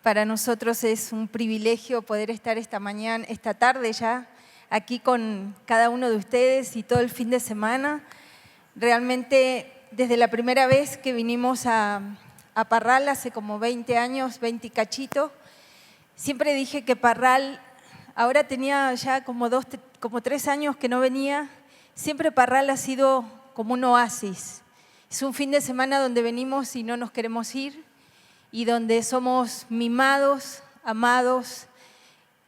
Para nosotros es un privilegio poder estar esta tarde ya, aquí con cada uno de ustedes y todo el fin de semana. Realmente, desde la primera vez que vinimos a Parral, hace como 20 años, 20 y cachito, siempre dije que Parral, ahora tenía ya como 3 años que no venía, siempre Parral ha sido como un oasis. Es un fin de semana donde venimos y no nos queremos ir, y donde somos mimados, amados,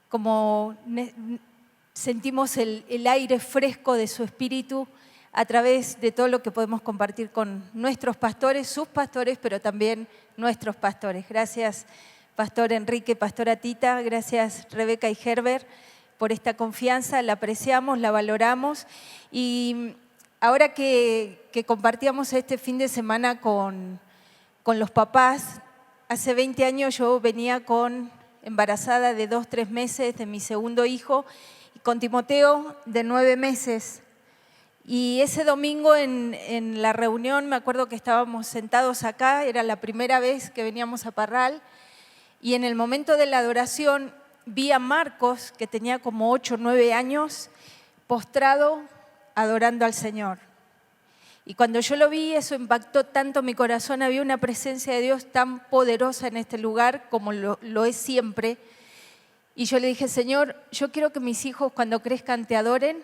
como sentimos el aire fresco de su espíritu a través de todo lo que podemos compartir con nuestros pastores, sus pastores, pero también nuestros pastores. Gracias, Pastor Enrique, Pastora Tita, gracias Rebeca y Herbert por esta confianza, la apreciamos, la valoramos. Y ahora que compartíamos este fin de semana con los papás, hace 20 años yo venía embarazada de 2-3 meses de mi segundo hijo y con Timoteo de 9 meses. Y ese domingo en la reunión, me acuerdo que estábamos sentados acá, era la primera vez que veníamos a Parral, y en el momento de la adoración vi a Marcos, que tenía como 8 o 9 años, postrado adorando al Señor. Y cuando yo lo vi, eso impactó tanto mi corazón, había una presencia de Dios tan poderosa en este lugar como lo es siempre. Y yo le dije, Señor, yo quiero que mis hijos cuando crezcan te adoren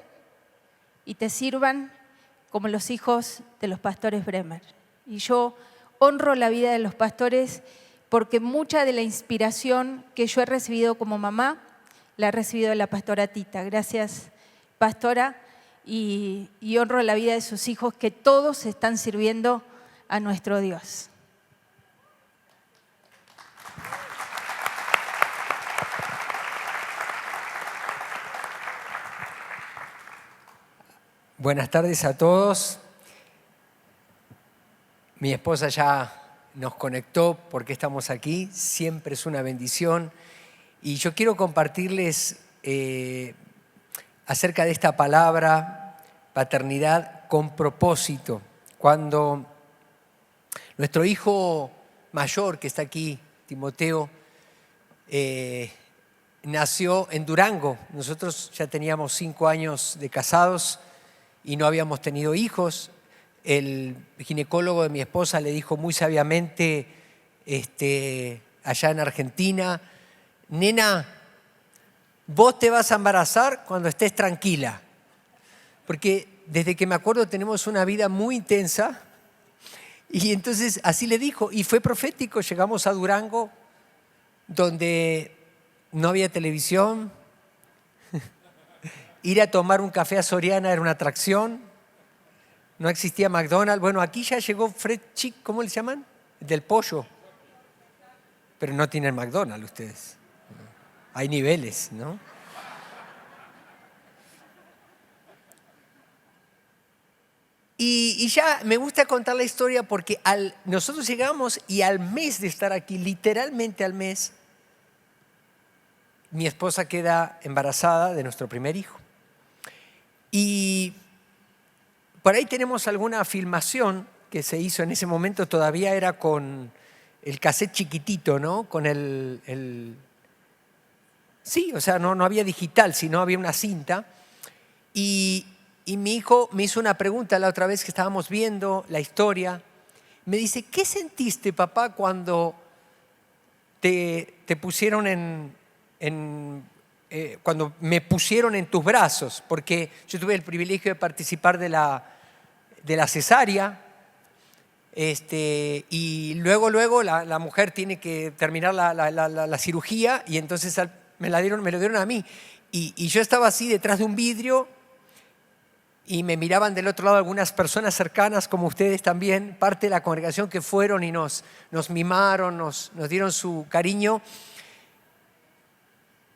y te sirvan como los hijos de los pastores Bremer. Y yo honro la vida de los pastores porque mucha de la inspiración que yo he recibido como mamá, la he recibido de la pastora Tita. Gracias, pastora. Y honro la vida de sus hijos, que todos están sirviendo a nuestro Dios. Buenas tardes a todos. Mi esposa ya nos conectó porque estamos aquí, siempre es una bendición. Y yo quiero compartirles acerca de esta palabra, paternidad con propósito. Cuando nuestro hijo mayor, que está aquí, Timoteo, nació en Durango. Nosotros ya teníamos 5 años de casados y no habíamos tenido hijos. El ginecólogo de mi esposa le dijo muy sabiamente allá en Argentina, nena, vos te vas a embarazar cuando estés tranquila, porque desde que me acuerdo tenemos una vida muy intensa. Y entonces así le dijo, y fue profético. Llegamos a Durango, donde no había televisión, ir a tomar un café a Soriana era una atracción, no existía McDonald's. Bueno, aquí ya llegó Fred Chick, ¿cómo le llaman? Del pollo. Pero no tienen McDonald's ustedes. Hay niveles, ¿no? Y ya me gusta contar la historia porque nosotros llegamos y al mes de estar aquí, literalmente al mes, mi esposa queda embarazada de nuestro primer hijo. Y por ahí tenemos alguna filmación que se hizo en ese momento, todavía era con el cassette chiquitito, ¿no? Con Sí, o sea, no había digital, sino había una cinta. Y mi hijo me hizo una pregunta la otra vez que estábamos viendo la historia. Me dice, ¿qué sentiste, papá, cuando te pusieron cuando me pusieron en tus brazos? Porque yo tuve el privilegio de participar de la cesárea. Y luego la mujer tiene que terminar la cirugía, y entonces me lo dieron a mí. Y yo estaba así detrás de un vidrio y me miraban del otro lado algunas personas cercanas, como ustedes también, parte de la congregación, que fueron y nos mimaron, nos dieron su cariño.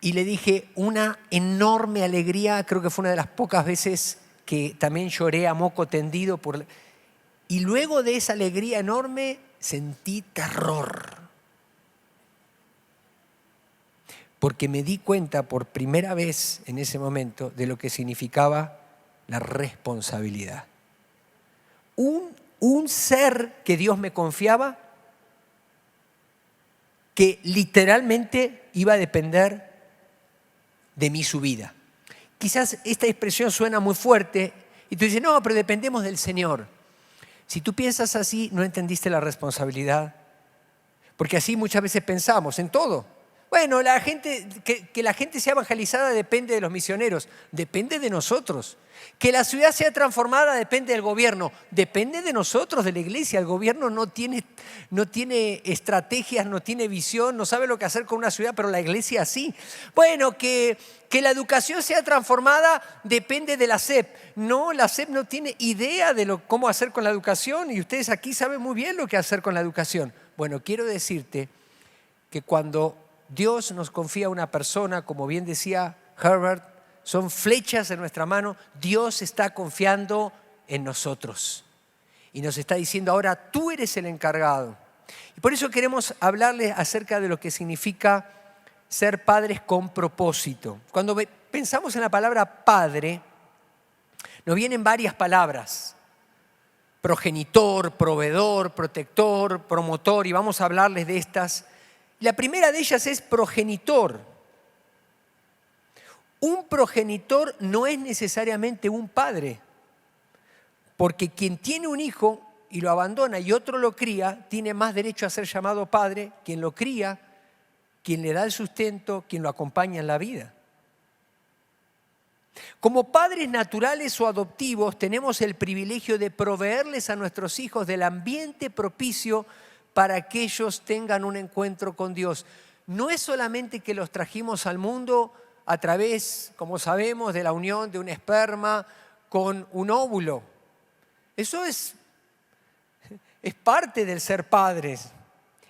Y le dije una enorme alegría, creo que fue una de las pocas veces que también lloré a moco tendido. Y luego de esa alegría enorme sentí terror. Porque me di cuenta por primera vez en ese momento de lo que significaba la responsabilidad. Un ser que Dios me confiaba, que literalmente iba a depender de mí su vida. Quizás esta expresión suena muy fuerte y tú dices, no, pero dependemos del Señor. Si tú piensas así, no entendiste la responsabilidad. Porque así muchas veces pensamos en todo. Bueno, que la gente sea evangelizada depende de los misioneros, depende de nosotros. Que la ciudad sea transformada depende del gobierno, depende de nosotros, de la iglesia. El gobierno no tiene estrategias, no tiene visión, no sabe lo que hacer con una ciudad, pero la iglesia sí. Bueno, que la educación sea transformada depende de la SEP. No, la SEP no tiene idea de cómo hacer con la educación y ustedes aquí saben muy bien lo que hacer con la educación. Bueno, quiero decirte que cuando Dios nos confía a una persona, como bien decía Herbert, son flechas en nuestra mano, Dios está confiando en nosotros. Y nos está diciendo, ahora tú eres el encargado. Y por eso queremos hablarles acerca de lo que significa ser padres con propósito. Cuando pensamos en la palabra padre, nos vienen varias palabras. Progenitor, proveedor, protector, promotor, y vamos a hablarles de estas. La primera de ellas es progenitor. Un progenitor no es necesariamente un padre, porque quien tiene un hijo y lo abandona y otro lo cría, tiene más derecho a ser llamado padre quien lo cría, quien le da el sustento, quien lo acompaña en la vida. Como padres naturales o adoptivos tenemos el privilegio de proveerles a nuestros hijos del ambiente propicio para que ellos tengan un encuentro con Dios. No es solamente que los trajimos al mundo a través, como sabemos, de la unión de un esperma con un óvulo. Eso es parte del ser padres.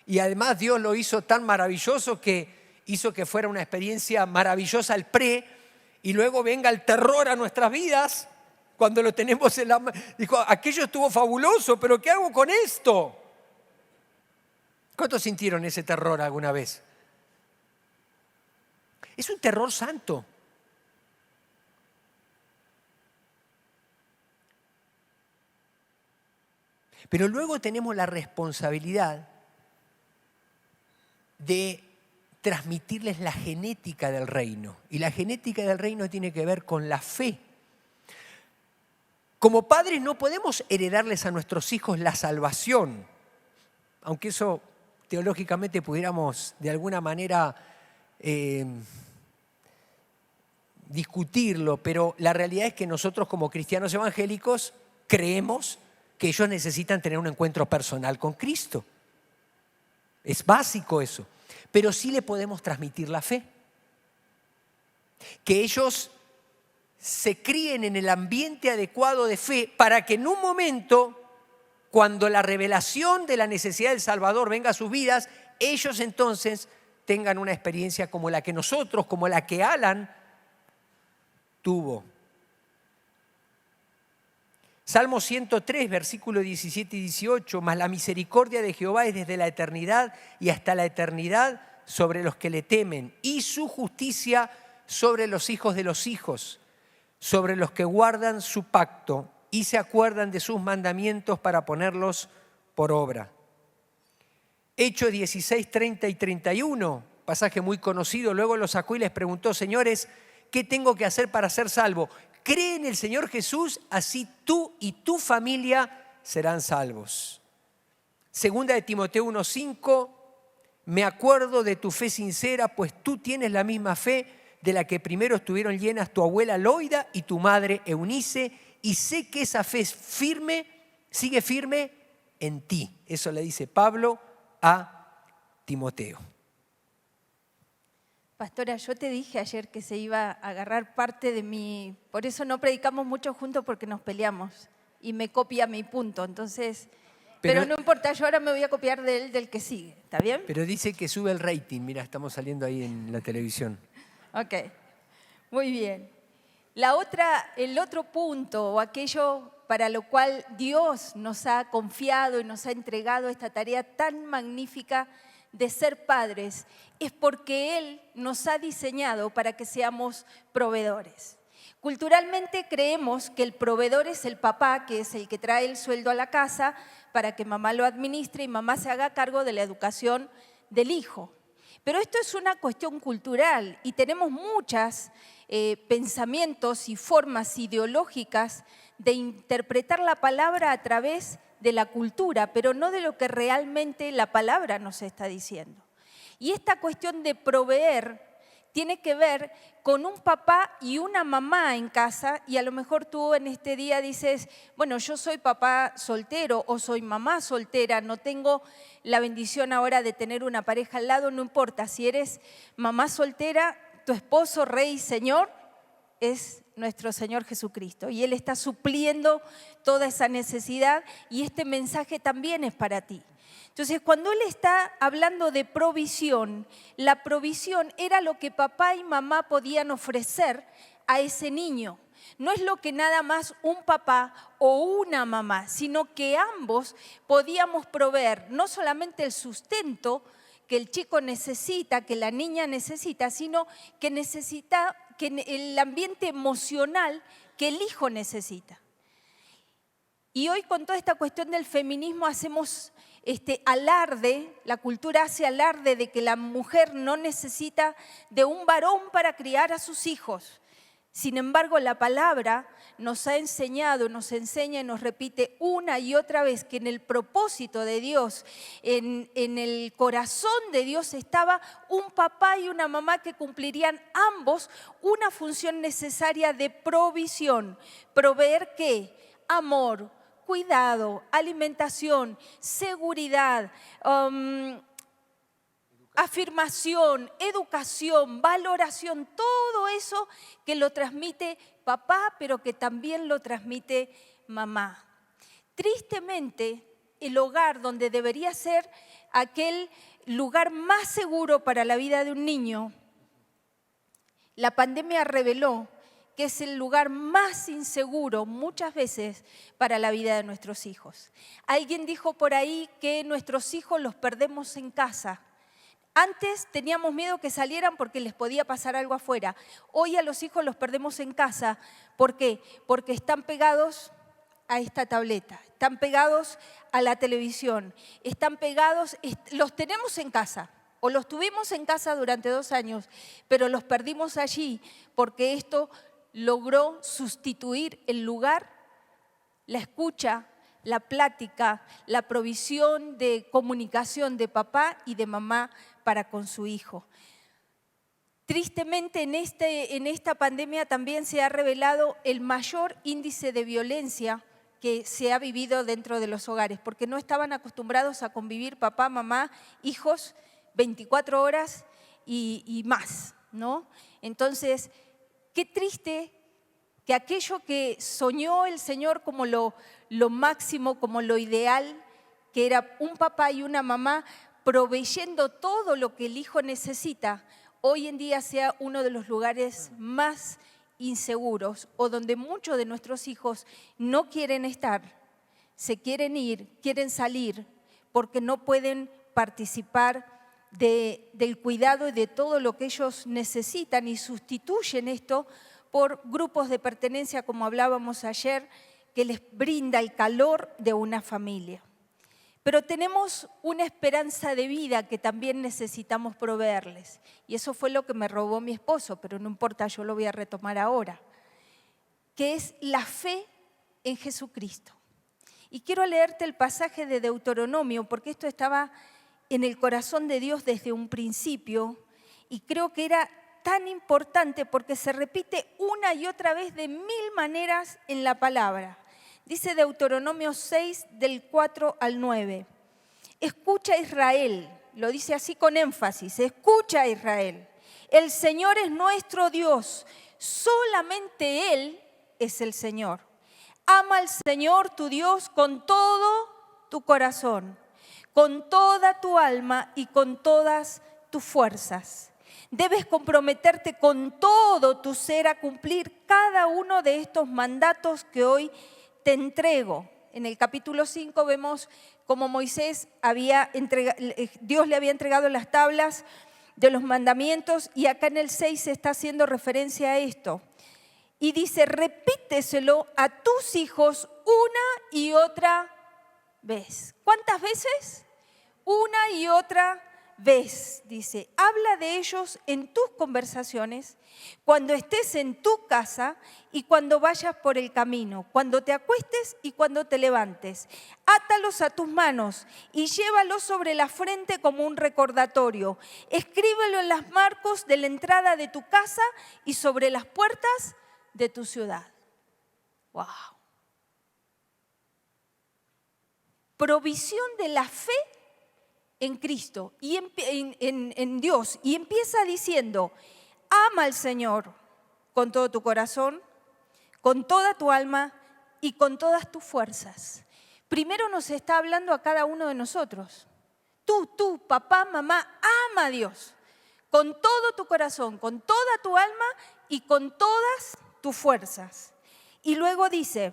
Y además Dios lo hizo tan maravilloso que hizo que fuera una experiencia maravillosa el y luego venga el terror a nuestras vidas cuando lo tenemos en la mano. Dijo, aquello estuvo fabuloso, pero ¿qué hago con esto? ¿Cuántos sintieron ese terror alguna vez? Es un terror santo. Pero luego tenemos la responsabilidad de transmitirles la genética del reino. Y la genética del reino tiene que ver con la fe. Como padres no podemos heredarles a nuestros hijos la salvación, aunque eso teológicamente pudiéramos de alguna manera discutirlo, pero la realidad es que nosotros como cristianos evangélicos creemos que ellos necesitan tener un encuentro personal con Cristo. Es básico eso. Pero sí le podemos transmitir la fe. Que ellos se críen en el ambiente adecuado de fe para que en un momento, cuando la revelación de la necesidad del Salvador venga a sus vidas, ellos entonces tengan una experiencia como la que nosotros, como la que Alan tuvo. Salmo 103, versículos 17 y 18, mas la misericordia de Jehová es desde la eternidad y hasta la eternidad sobre los que le temen, y su justicia sobre los hijos de los hijos, sobre los que guardan su pacto y se acuerdan de sus mandamientos para ponerlos por obra. Hechos 16, 30 y 31, pasaje muy conocido, luego los sacó y les preguntó, señores, ¿qué tengo que hacer para ser salvo? Cree en el Señor Jesús, así tú y tu familia serán salvos. Segunda de Timoteo 1:5, me acuerdo de tu fe sincera, pues tú tienes la misma fe de la que primero estuvieron llenas tu abuela Loida y tu madre Eunice, y sé que esa fe es firme, sigue firme en ti. Eso le dice Pablo a Timoteo. Pastora, yo te dije ayer que se iba a agarrar parte de mi... Por eso no predicamos mucho juntos porque nos peleamos y me copia mi punto. Entonces, pero no importa, yo ahora me voy a copiar de él, del que sigue. ¿Está bien? Pero dice que sube el rating. Mira, estamos saliendo ahí en la televisión. Ok, muy bien. El otro punto o aquello para lo cual Dios nos ha confiado y nos ha entregado esta tarea tan magnífica de ser padres es porque Él nos ha diseñado para que seamos proveedores. Culturalmente creemos que el proveedor es el papá, que es el que trae el sueldo a la casa para que mamá lo administre y mamá se haga cargo de la educación del hijo. Pero esto es una cuestión cultural y tenemos muchos pensamientos y formas ideológicas de interpretar la palabra a través de la cultura, pero no de lo que realmente la palabra nos está diciendo. Y esta cuestión de proveer tiene que ver con un papá y una mamá en casa, y a lo mejor tú en este día dices, bueno, yo soy papá soltero o soy mamá soltera, no tengo la bendición ahora de tener una pareja al lado, no importa, si eres mamá soltera, tu esposo, Rey y Señor, es nuestro Señor Jesucristo, y Él está supliendo toda esa necesidad, y este mensaje también es para ti. Entonces, cuando Él está hablando de provisión, la provisión era lo que papá y mamá podían ofrecer a ese niño. No es lo que nada más un papá o una mamá, sino que ambos podíamos proveer no solamente el sustento que el chico necesita, que la niña necesita, sino que necesita el ambiente emocional que el hijo necesita. Y hoy con toda esta cuestión del feminismo hacemos alarde, la cultura hace alarde de que la mujer no necesita de un varón para criar a sus hijos. Sin embargo, la palabra nos ha enseñado, nos enseña y nos repite una y otra vez que en el propósito de Dios, en el corazón de Dios estaba un papá y una mamá que cumplirían ambos una función necesaria de provisión. ¿Proveer qué? Amor, cuidado, alimentación, seguridad, afirmación, educación, valoración, todo eso que lo transmite papá, pero que también lo transmite mamá. Tristemente, el hogar donde debería ser aquel lugar más seguro para la vida de un niño, la pandemia reveló que es el lugar más inseguro muchas veces para la vida de nuestros hijos. Alguien dijo por ahí que nuestros hijos los perdemos en casa. Antes teníamos miedo que salieran porque les podía pasar algo afuera. Hoy a los hijos los perdemos en casa. ¿Por qué? Porque están pegados a esta tableta, están pegados a la televisión, están pegados, los tenemos en casa. O los tuvimos en casa durante 2 años, pero los perdimos allí porque esto logró sustituir el lugar, la escucha, la plática, la provisión de comunicación de papá y de mamá para con su hijo. Tristemente en esta pandemia también se ha revelado el mayor índice de violencia que se ha vivido dentro de los hogares, porque no estaban acostumbrados a convivir papá, mamá, hijos 24 horas y más, ¿no? Entonces, qué triste que aquello que soñó el Señor como lo máximo, como lo ideal, que era un papá y una mamá proveyendo todo lo que el hijo necesita, hoy en día sea uno de los lugares más inseguros o donde muchos de nuestros hijos no quieren estar, se quieren ir, quieren salir porque no pueden participar del cuidado y de todo lo que ellos necesitan y sustituyen esto por grupos de pertenencia, como hablábamos ayer, que les brinda el calor de una familia. Pero tenemos una esperanza de vida que también necesitamos proveerles. Y eso fue lo que me robó mi esposo, pero no importa, yo lo voy a retomar ahora. Que es la fe en Jesucristo. Y quiero leerte el pasaje de Deuteronomio, porque esto estaba en el corazón de Dios desde un principio, y creo que era tan importante porque se repite una y otra vez de 1000 maneras en la palabra. Dice Deuteronomio 6, del 4 al 9. Escucha Israel, lo dice así con énfasis, escucha Israel. El Señor es nuestro Dios, solamente Él es el Señor. Ama al Señor tu Dios con todo tu corazón, con toda tu alma y con todas tus fuerzas. Debes comprometerte con todo tu ser a cumplir cada uno de estos mandatos que hoy te entrego. En el capítulo 5 vemos cómo Moisés Dios le había entregado las tablas de los mandamientos, y acá en el 6 se está haciendo referencia a esto. Y dice, repíteselo a tus hijos una y otra vez. ¿Cuántas veces? Una y otra vez, dice, habla de ellos en tus conversaciones, cuando estés en tu casa y cuando vayas por el camino, cuando te acuestes y cuando te levantes. Átalos a tus manos y llévalos sobre la frente como un recordatorio. Escríbelo en las marcos de la entrada de tu casa y sobre las puertas de tu ciudad. ¡Wow! Provisión de la fe en Cristo y en Dios. Y empieza diciendo, ama al Señor con todo tu corazón, con toda tu alma y con todas tus fuerzas. Primero nos está hablando a cada uno de nosotros. Tú, papá, mamá, ama a Dios con todo tu corazón, con toda tu alma y con todas tus fuerzas. Y luego dice,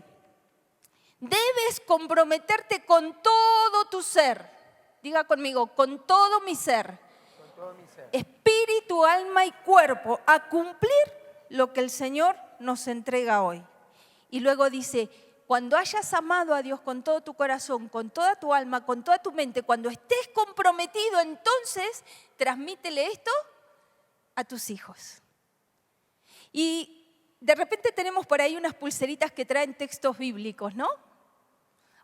debes comprometerte con todo tu ser. Diga conmigo, con todo mi ser. Con todo mi ser. Espíritu, alma y cuerpo, a cumplir lo que el Señor nos entrega hoy. Y luego dice, cuando hayas amado a Dios con todo tu corazón, con toda tu alma, con toda tu mente, cuando estés comprometido, entonces transmítele esto a tus hijos. Y de repente tenemos por ahí unas pulseritas que traen textos bíblicos, ¿no?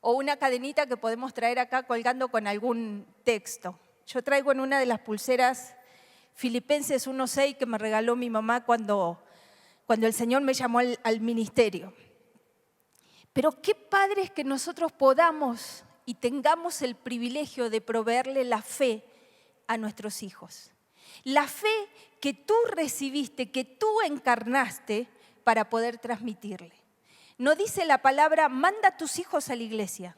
O una cadenita que podemos traer acá colgando con algún texto. Yo traigo en una de las pulseras Filipenses 1:6 que me regaló mi mamá cuando el Señor me llamó al ministerio. Pero qué padre es que nosotros podamos y tengamos el privilegio de proveerle la fe a nuestros hijos. La fe que tú recibiste, que tú encarnaste para poder transmitirle. No dice la palabra, manda a tus hijos a la iglesia.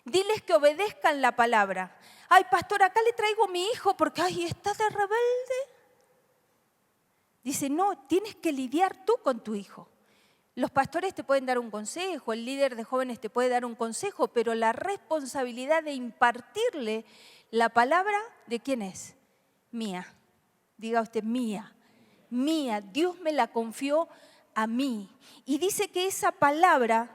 Diles que obedezcan la palabra. Ay, pastor, acá le traigo a mi hijo porque, está de rebelde. Dice, no, tienes que lidiar tú con tu hijo. Los pastores te pueden dar un consejo, el líder de jóvenes te puede dar un consejo, pero la responsabilidad de impartirle la palabra, ¿de quién es? Mía. Diga usted, mía. Mía. Dios me la confió a mí. Y dice que esa palabra,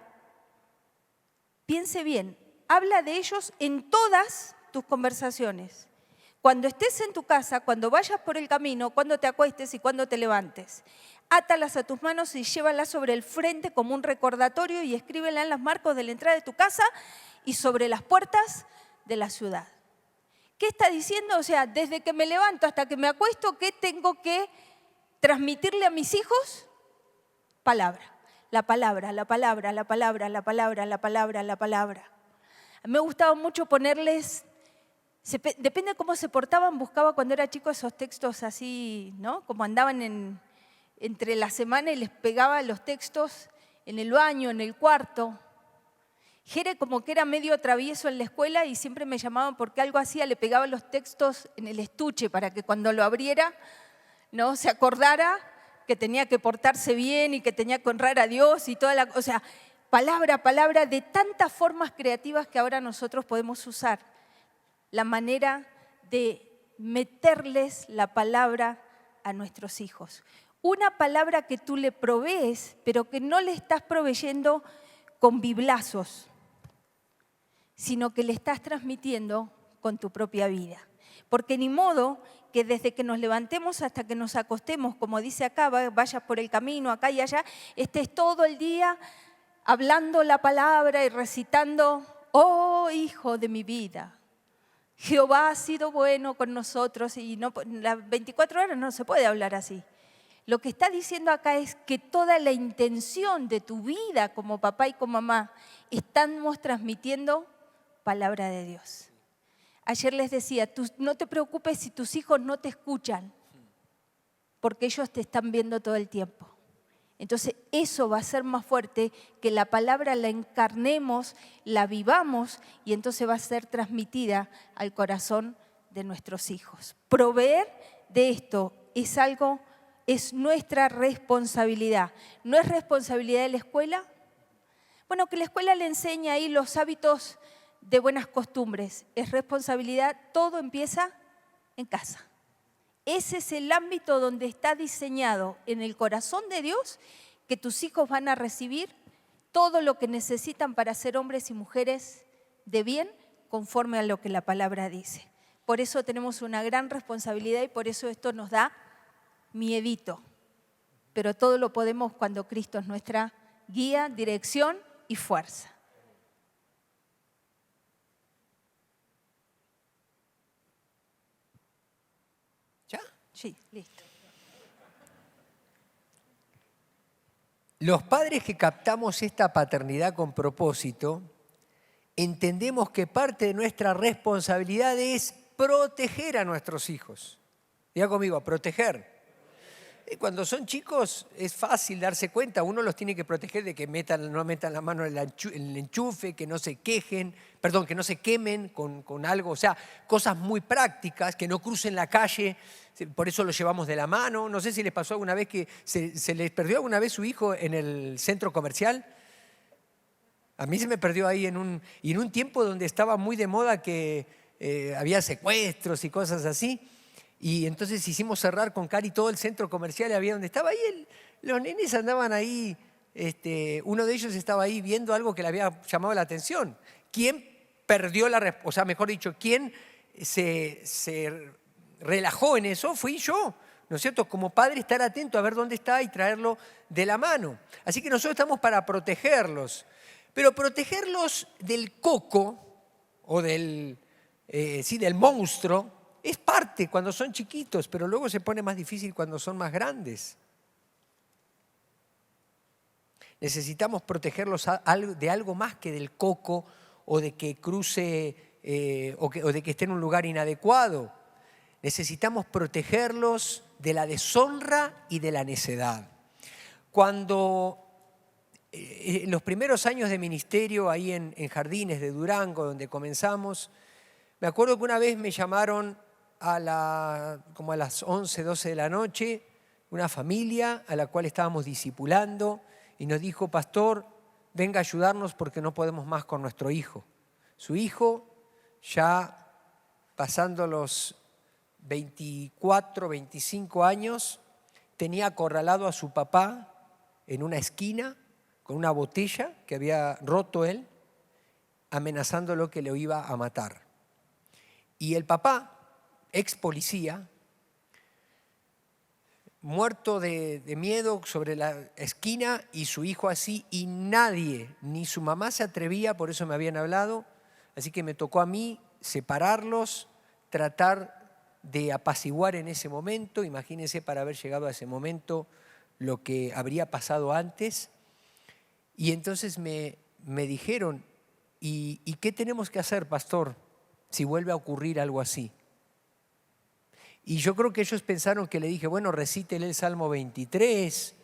piense bien, habla de ellos en todas tus conversaciones. Cuando estés en tu casa, cuando vayas por el camino, cuando te acuestes y cuando te levantes. Átalas a tus manos y llévalas sobre el frente como un recordatorio y escríbelas en las marcos de la entrada de tu casa y sobre las puertas de la ciudad. ¿Qué está diciendo? O sea, desde que me levanto hasta que me acuesto, ¿qué tengo que transmitirle a mis hijos? Palabra. La palabra, la palabra, la palabra, la palabra, la palabra, la palabra. Me gustaba mucho ponerles, depende de cómo se portaban, buscaba cuando era chico esos textos así, ¿no? Como andaban entre la semana y les pegaba los textos en el baño, en el cuarto. Jere como que era medio travieso en la escuela y siempre me llamaban porque algo hacía, le pegaba los textos en el estuche para que cuando lo abriera, ¿no? Se acordara que tenía que portarse bien y que tenía que honrar a Dios y toda o sea, palabra, de tantas formas creativas que ahora nosotros podemos usar. La manera de meterles la palabra a nuestros hijos. Una palabra que tú le provees, pero que no le estás proveyendo con biblazos, sino que le estás transmitiendo con tu propia vida. Porque ni modo que desde que nos levantemos hasta que nos acostemos, como dice acá, vayas por el camino acá y allá, estés todo el día hablando la palabra y recitando, oh hijo de mi vida, Jehová ha sido bueno con nosotros y no, las 24 horas no se puede hablar así. Lo que está diciendo acá es que toda la intención de tu vida como papá y como mamá estamos transmitiendo palabra de Dios. Ayer les decía, no te preocupes si tus hijos no te escuchan, porque ellos te están viendo todo el tiempo. Entonces eso va a ser más fuerte que la palabra la encarnemos, la vivamos y entonces va a ser transmitida al corazón de nuestros hijos. Proveer de esto es nuestra responsabilidad. ¿No es responsabilidad de la escuela? Bueno, que la escuela le enseñe ahí los hábitos de buenas costumbres. Es responsabilidad, todo empieza en casa. Ese es el ámbito donde está diseñado en el corazón de Dios que tus hijos van a recibir todo lo que necesitan para ser hombres y mujeres de bien conforme a lo que la palabra dice. Por eso tenemos una gran responsabilidad y por eso esto nos da miedito. Pero todo lo podemos cuando Cristo es nuestra guía, dirección y fuerza. ¿Ya? Sí, listo. Los padres que captamos esta paternidad con propósito, entendemos que parte de nuestra responsabilidad es proteger a nuestros hijos. Diga conmigo, proteger. Cuando son chicos es fácil darse cuenta, uno los tiene que proteger de que no metan la mano en el enchufe, que no se que no se quemen con algo, o sea, cosas muy prácticas, que no crucen la calle, por eso los llevamos de la mano. No sé si les pasó alguna vez que se les perdió alguna vez su hijo en el centro comercial. A mí se me perdió ahí en un tiempo donde estaba muy de moda que había secuestros y cosas así. Y entonces hicimos cerrar con Cari todo el centro comercial, había donde estaba ahí, los nenes andaban ahí, uno de ellos estaba ahí viendo algo que le había llamado la atención. ¿Quién perdió quién se relajó en eso? Fui yo, ¿no es cierto? Como padre estar atento a ver dónde está y traerlo de la mano. Así que nosotros estamos para protegerlos, pero protegerlos del coco o del monstruo, es parte cuando son chiquitos, pero luego se pone más difícil cuando son más grandes. Necesitamos protegerlos de algo más que del coco o de que cruce o de que esté en un lugar inadecuado. Necesitamos protegerlos de la deshonra y de la necedad. Cuando en los primeros años de ministerio ahí en Jardines de Durango, donde comenzamos, me acuerdo que una vez me llamaron como a las 11, 12 de la noche, una familia a la cual estábamos discipulando y nos dijo: pastor, venga a ayudarnos porque no podemos más con nuestro hijo. Su hijo, ya pasando los 24, 25 años, tenía acorralado a su papá en una esquina con una botella que había roto él, amenazándolo que lo iba a matar. Y el papá, ex policía, muerto de miedo sobre la esquina, y su hijo así, y nadie, ni su mamá se atrevía, por eso me habían hablado, así que me tocó a mí separarlos, tratar de apaciguar en ese momento. Imagínense, para haber llegado a ese momento, lo que habría pasado antes. Y entonces me dijeron: ¿y qué tenemos que hacer, pastor, si vuelve a ocurrir algo así? Y yo creo que ellos pensaron que le dije: bueno, recítele el Salmo 23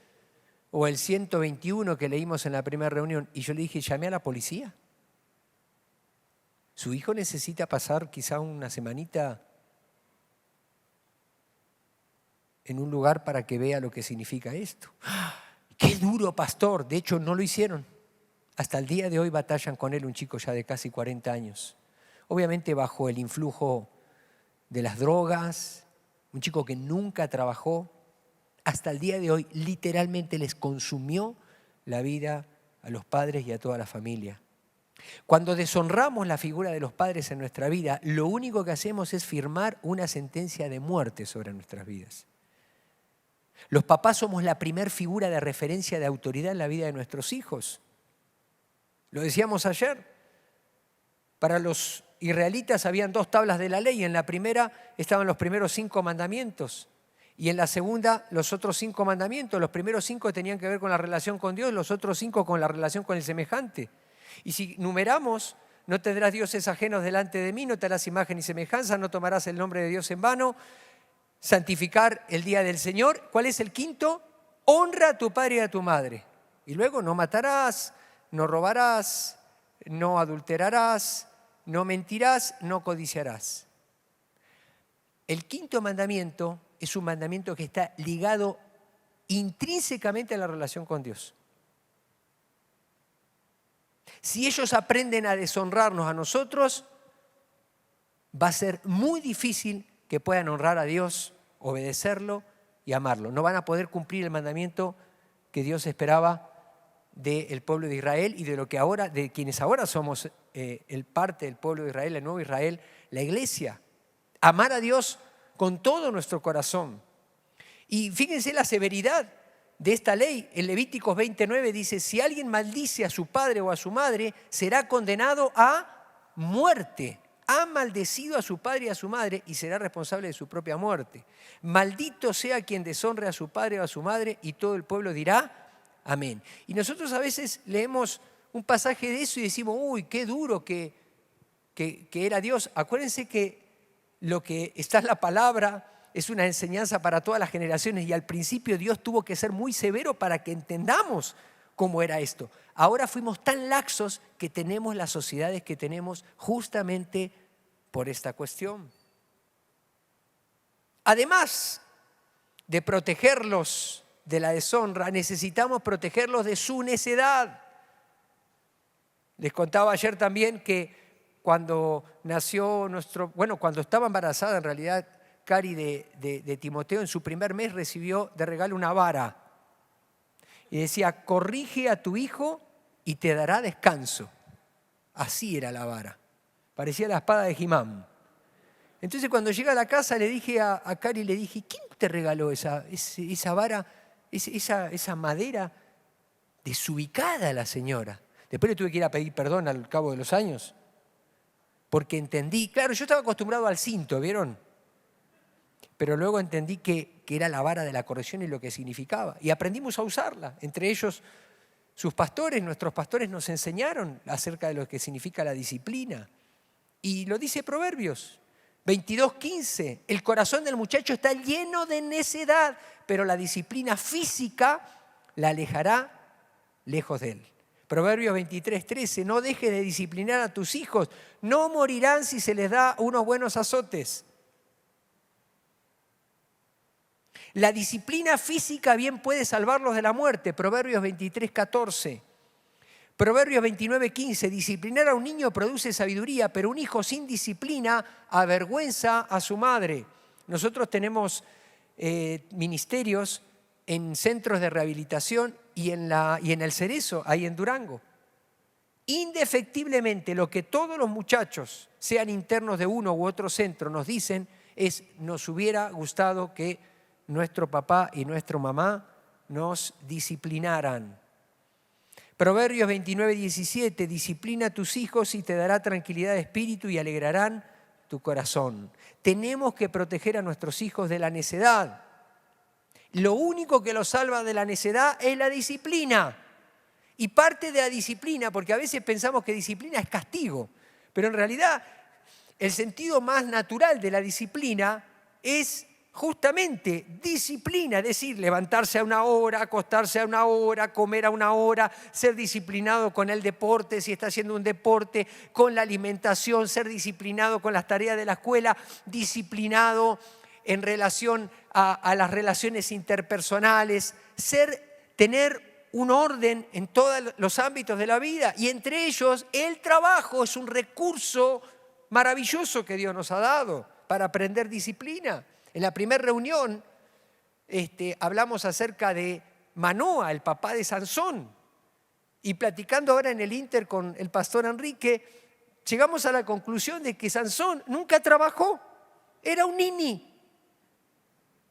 o el 121 que leímos en la primera reunión. Y yo le dije: llame a la policía. Su hijo necesita pasar quizá una semanita en un lugar para que vea lo que significa esto. ¡Qué duro, pastor! De hecho, no lo hicieron. Hasta el día de hoy batallan con él, un chico ya de casi 40 años. Obviamente bajo el influjo de las drogas, un chico que nunca trabajó. Hasta el día de hoy literalmente les consumió la vida a los padres y a toda la familia. Cuando deshonramos la figura de los padres en nuestra vida, lo único que hacemos es firmar una sentencia de muerte sobre nuestras vidas. Los papás somos la primer figura de referencia de autoridad en la vida de nuestros hijos. Lo decíamos ayer. Para los israelitas habían 2 tablas de la ley. En la primera estaban los primeros 5 mandamientos y en la segunda los otros 5 mandamientos. Los primeros 5 tenían que ver con la relación con Dios, los otros 5 con la relación con el semejante. Y si numeramos: no tendrás dioses ajenos delante de mí, no te harás imagen ni semejanza, no tomarás el nombre de Dios en vano, santificar el día del Señor. ¿Cuál es el quinto? Honra a tu padre y a tu madre. Y luego: no matarás, no robarás, no adulterarás, no mentirás, no codiciarás. El quinto mandamiento es un mandamiento que está ligado intrínsecamente a la relación con Dios. Si ellos aprenden a deshonrarnos a nosotros, va a ser muy difícil que puedan honrar a Dios, obedecerlo y amarlo. No van a poder cumplir el mandamiento que Dios esperaba del pueblo de Israel y de quienes ahora somos el parte del pueblo de Israel, el nuevo Israel, la iglesia. Amar a Dios con todo nuestro corazón. Y fíjense la severidad de esta ley. En Levíticos 29 dice, si alguien maldice a su padre o a su madre, será condenado a muerte. Ha maldecido a su padre y a su madre y será responsable de su propia muerte. Maldito sea quien deshonre a su padre o a su madre, y todo el pueblo dirá amén. Y nosotros a veces leemos un pasaje de eso y decimos, uy, qué duro que era Dios. Acuérdense que lo que está en la palabra es una enseñanza para todas las generaciones, y al principio Dios tuvo que ser muy severo para que entendamos cómo era esto. Ahora fuimos tan laxos que tenemos las sociedades que tenemos justamente por esta cuestión. Además de protegerlos de la deshonra, necesitamos protegerlos de su necedad. Les contaba ayer también que cuando nació cuando estaba embarazada en realidad, Cari de Timoteo, en su primer mes recibió de regalo una vara. Y decía, corrige a tu hijo y te dará descanso. Así era la vara. Parecía la espada de He-Man. Entonces cuando llegué a la casa le dije a Cari, le dije, ¿quién te regaló esa vara, esa madera desubicada a la señora? Después le tuve que ir a pedir perdón al cabo de los años. Porque entendí, claro, yo estaba acostumbrado al cinto, ¿vieron? Pero luego entendí que era la vara de la corrección y lo que significaba. Y aprendimos a usarla. Entre ellos, sus pastores, nuestros pastores nos enseñaron acerca de lo que significa la disciplina. Y lo dice Proverbios 22:15. El corazón del muchacho está lleno de necedad, pero la disciplina física la alejará lejos de él. Proverbios 23:13. No dejes de disciplinar a tus hijos. No morirán si se les da unos buenos azotes. La disciplina física bien puede salvarlos de la muerte. Proverbios 23:14. Proverbios 29:15. Disciplinar a un niño produce sabiduría, pero un hijo sin disciplina avergüenza a su madre. Nosotros tenemos ministerios en centros de rehabilitación y en el Cerezo, ahí en Durango. Indefectiblemente, lo que todos los muchachos, sean internos de uno u otro centro, nos dicen es, nos hubiera gustado que nuestro papá y nuestra mamá nos disciplinaran. Proverbios 29:17. Disciplina a tus hijos y te dará tranquilidad de espíritu y alegrarán tu corazón. Tenemos que proteger a nuestros hijos de la necedad. Lo único que los salva de la necedad es la disciplina. Y parte de la disciplina, porque a veces pensamos que disciplina es castigo, pero en realidad el sentido más natural de la disciplina es justamente disciplina, es decir, levantarse a una hora, acostarse a una hora, comer a una hora, ser disciplinado con el deporte, si está haciendo un deporte, con la alimentación, ser disciplinado con las tareas de la escuela, disciplinado en relación a las relaciones interpersonales, tener un orden en todos los ámbitos de la vida, y entre ellos el trabajo es un recurso maravilloso que Dios nos ha dado para aprender disciplina. En la primera reunión hablamos acerca de Manoa, el papá de Sansón. Y platicando ahora en el Inter con el pastor Enrique, llegamos a la conclusión de que Sansón nunca trabajó. Era un nini.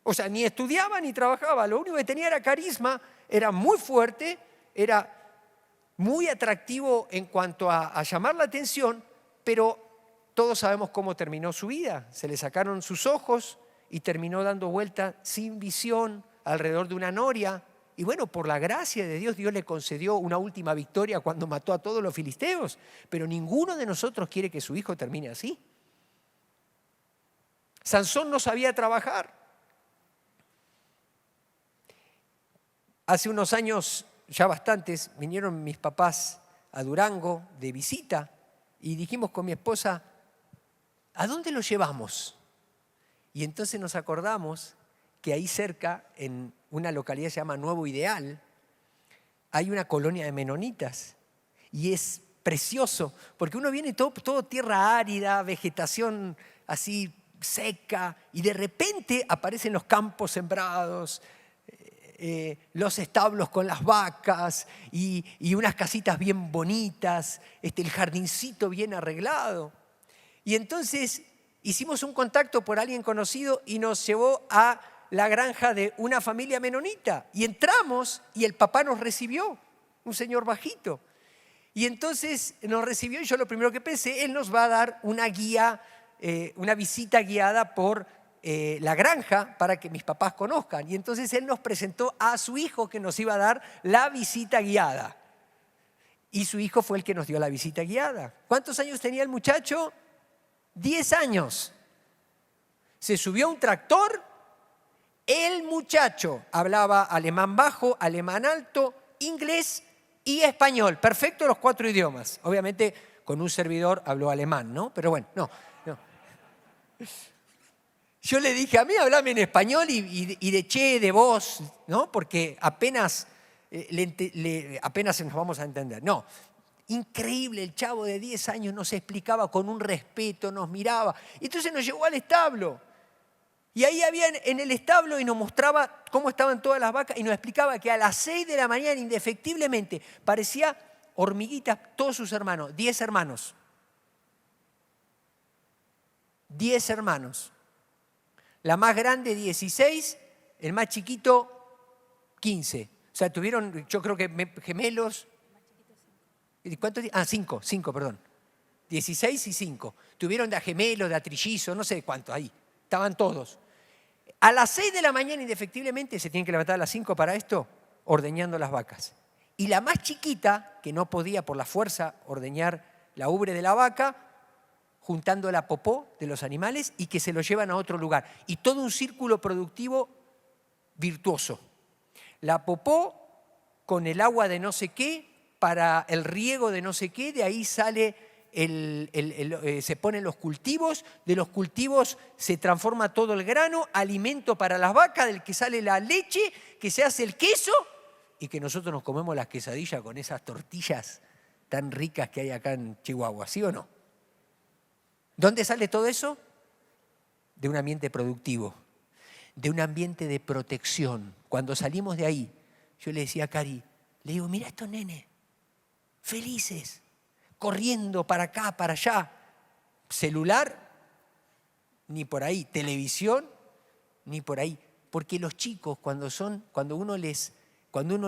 O sea, ni estudiaba ni trabajaba. Lo único que tenía era carisma, era muy fuerte, era muy atractivo en cuanto a llamar la atención, pero todos sabemos cómo terminó su vida. Se le sacaron sus ojos y terminó dando vuelta sin visión alrededor de una noria. Y bueno, por la gracia de Dios, Dios le concedió una última victoria cuando mató a todos los filisteos. Pero ninguno de nosotros quiere que su hijo termine así. Sansón no sabía trabajar. Hace unos años, ya bastantes, vinieron mis papás a Durango de visita y dijimos con mi esposa, ¿a dónde lo llevamos? Y entonces nos acordamos que ahí cerca, en una localidad que se llama Nuevo Ideal, hay una colonia de menonitas. Y es precioso, porque uno viene todo tierra árida, vegetación así seca, y de repente aparecen los campos sembrados, los establos con las vacas y unas casitas bien bonitas, el jardincito bien arreglado. Y entonces hicimos un contacto por alguien conocido y nos llevó a la granja de una familia menonita. Y entramos y el papá nos recibió, un señor bajito. Y entonces nos recibió y yo lo primero que pensé, él nos va a dar una guía, una visita guiada por la granja para que mis papás conozcan. Y entonces él nos presentó a su hijo que nos iba a dar la visita guiada. Y su hijo fue el que nos dio la visita guiada. ¿Cuántos años tenía el muchacho? 10 años. Se subió a un tractor. El muchacho hablaba alemán bajo, alemán alto, inglés y español. Perfecto los 4 idiomas. Obviamente con un servidor habló alemán, ¿no? Pero bueno, no. Yo le dije, a mí hablame en español y de che, de vos, ¿no? Porque apenas nos vamos a entender. No, increíble, el chavo de 10 años nos explicaba con un respeto, nos miraba. Entonces nos llevó al establo. Y ahí había en el establo y nos mostraba cómo estaban todas las vacas y nos explicaba que a las 6 de la mañana, indefectiblemente, parecía hormiguitas, todos sus hermanos, 10 hermanos. 10 hermanos. La más grande, 16, el más chiquito, 15. O sea, tuvieron, yo creo que gemelos. ¿Cuántos? 5, perdón. 16 y 5. Tuvieron de a gemelos, de a trillizos, no sé cuántos ahí. Estaban todos. A las 6 de la mañana, indefectiblemente, se tienen que levantar a las 5 para esto, ordeñando las vacas. Y la más chiquita, que no podía por la fuerza ordeñar la ubre de la vaca, juntando la popó de los animales y que se lo llevan a otro lugar. Y todo un círculo productivo virtuoso. La popó con el agua de no sé qué, para el riego de no sé qué, de ahí sale, se ponen los cultivos, de los cultivos se transforma todo el grano, alimento para las vacas, del que sale la leche, que se hace el queso y que nosotros nos comemos las quesadillas con esas tortillas tan ricas que hay acá en Chihuahua, ¿sí o no? ¿Dónde sale todo eso? De un ambiente productivo, de un ambiente de protección. Cuando salimos de ahí, yo le decía a Cari, le digo, mira estos nenes, felices, corriendo para acá, para allá. Celular, ni por ahí. Televisión, ni por ahí. Porque los chicos, cuando uno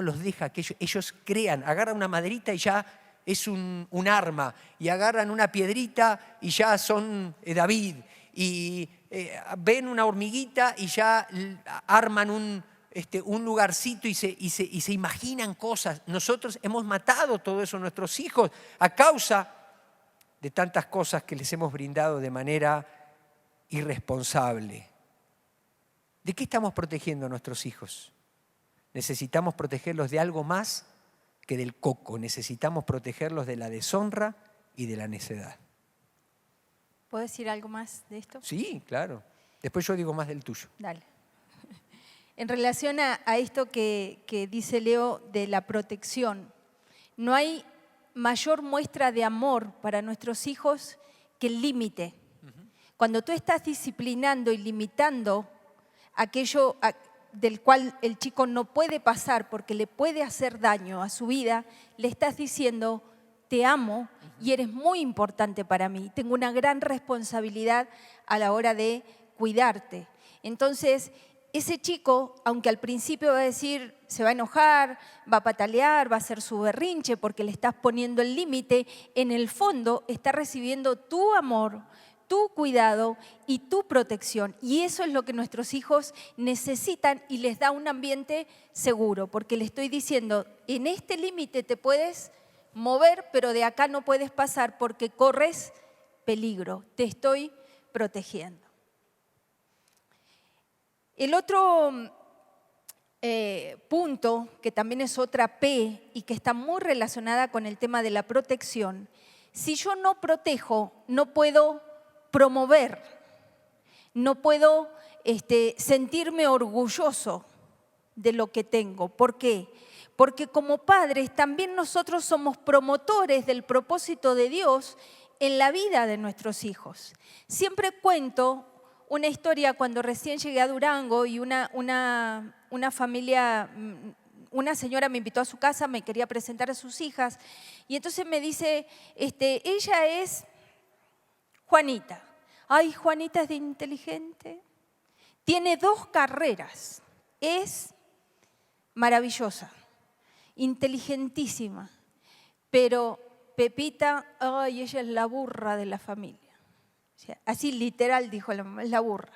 los deja que ellos crean, agarran una maderita y ya es un arma, y agarran una piedrita y ya son David, y ven una hormiguita y ya arman un lugarcito y se imaginan cosas. Nosotros hemos matado todo eso a nuestros hijos a causa de tantas cosas que les hemos brindado de manera irresponsable. ¿De qué estamos protegiendo a nuestros hijos? Necesitamos protegerlos de algo más que del coco. Necesitamos protegerlos de la deshonra y de la necedad. ¿Puedo decir algo más de esto? Sí, claro. Después yo digo más del tuyo. Dale. En relación a esto que dice Leo de la protección, no hay mayor muestra de amor para nuestros hijos que el límite. Cuando tú estás disciplinando y limitando aquello del cual el chico no puede pasar porque le puede hacer daño a su vida, le estás diciendo, te amo y eres muy importante para mí. Tengo una gran responsabilidad a la hora de cuidarte. Entonces, ese chico, aunque al principio va a decir, se va a enojar, va a patalear, va a hacer su berrinche porque le estás poniendo el límite, en el fondo está recibiendo tu amor, tu cuidado y tu protección. Y eso es lo que nuestros hijos necesitan y les da un ambiente seguro, porque le estoy diciendo, en este límite te puedes mover, pero de acá no puedes pasar porque corres peligro, te estoy protegiendo. El otro punto, que también es otra P y que está muy relacionada con el tema de la protección, si yo no protejo, no puedo promover, no puedo sentirme orgulloso de lo que tengo. ¿Por qué? Porque como padres también nosotros somos promotores del propósito de Dios en la vida de nuestros hijos. Siempre cuento una historia cuando recién llegué a Durango y una familia, una señora me invitó a su casa, me quería presentar a sus hijas y entonces me dice, ella es Juanita. Ay, Juanita es de inteligente. Tiene 2 carreras. Es maravillosa, inteligentísima. Pero Pepita, ay, ella es la burra de la familia. O sea, así literal dijo la mamá, es la burra.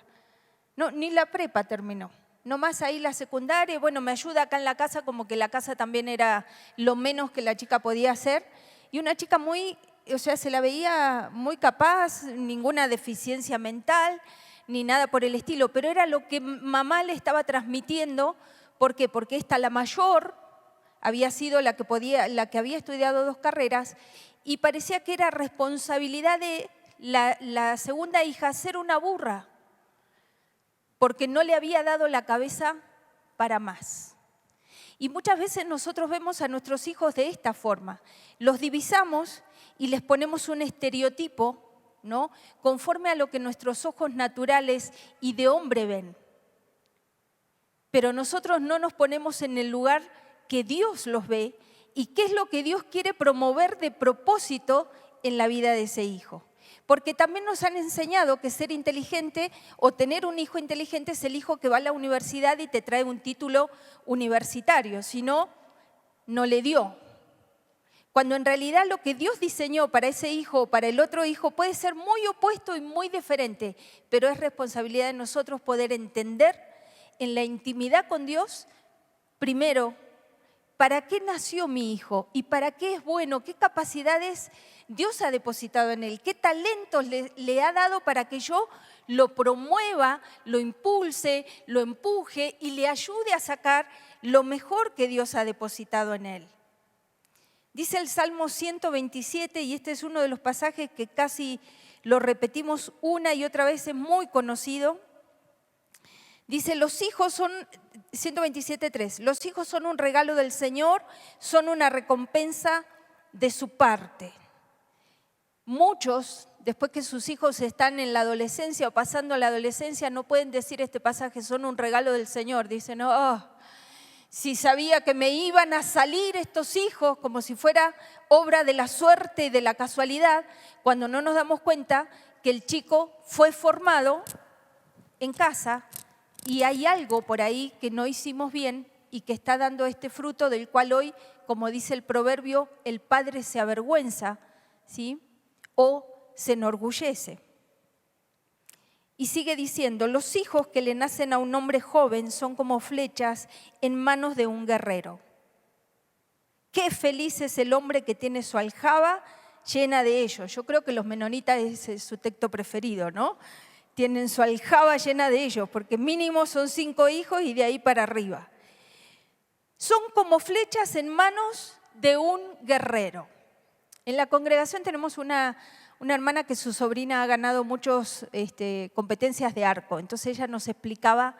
No, ni la prepa terminó. Nomás ahí la secundaria, bueno, me ayuda acá en la casa, como que la casa también era lo menos que la chica podía hacer. Y una chica muy, o sea, se la veía muy capaz, ninguna deficiencia mental, ni nada por el estilo, pero era lo que mamá le estaba transmitiendo. ¿Por qué? Porque esta, la mayor, había sido la que había estudiado 2 carreras y parecía que era responsabilidad de la segunda hija ser una burra, porque no le había dado la cabeza para más. Y muchas veces nosotros vemos a nuestros hijos de esta forma. Los divisamos y les ponemos un estereotipo, ¿no?, conforme a lo que nuestros ojos naturales y de hombre ven. Pero nosotros no nos ponemos en el lugar que Dios los ve y qué es lo que Dios quiere promover de propósito en la vida de ese hijo. Porque también nos han enseñado que ser inteligente o tener un hijo inteligente es el hijo que va a la universidad y te trae un título universitario, si no, no le dio. Cuando en realidad lo que Dios diseñó para ese hijo o para el otro hijo puede ser muy opuesto y muy diferente, pero es responsabilidad de nosotros poder entender en la intimidad con Dios, primero, ¿para qué nació mi hijo? ¿Y para qué es bueno? ¿Qué capacidades Dios ha depositado en él? ¿Qué talentos le ha dado para que yo lo promueva, lo impulse, lo empuje y le ayude a sacar lo mejor que Dios ha depositado en él? Dice el Salmo 127, y este es uno de los pasajes que casi lo repetimos una y otra vez, es muy conocido. Dice, los hijos son, 127:3, los hijos son un regalo del Señor, son una recompensa de su parte. Muchos, después que sus hijos están en la adolescencia o pasando a la adolescencia, no pueden decir este pasaje, son un regalo del Señor. Dicen, oh, si sabía que me iban a salir estos hijos, como si fuera obra de la suerte y de la casualidad, cuando no nos damos cuenta que el chico fue formado en casa. Y hay algo por ahí que no hicimos bien y que está dando este fruto del cual hoy, como dice el proverbio, el padre se avergüenza, ¿sí?, o se enorgullece. Y sigue diciendo, los hijos que le nacen a un hombre joven son como flechas en manos de un guerrero. Qué feliz es el hombre que tiene su aljaba llena de ellos. Yo creo que los menonitas es su texto preferido, ¿no? Tienen su aljaba llena de ellos, porque mínimo son 5 hijos y de ahí para arriba. Son como flechas en manos de un guerrero. En la congregación tenemos una hermana que su sobrina ha ganado muchas competencias de arco. Entonces ella nos explicaba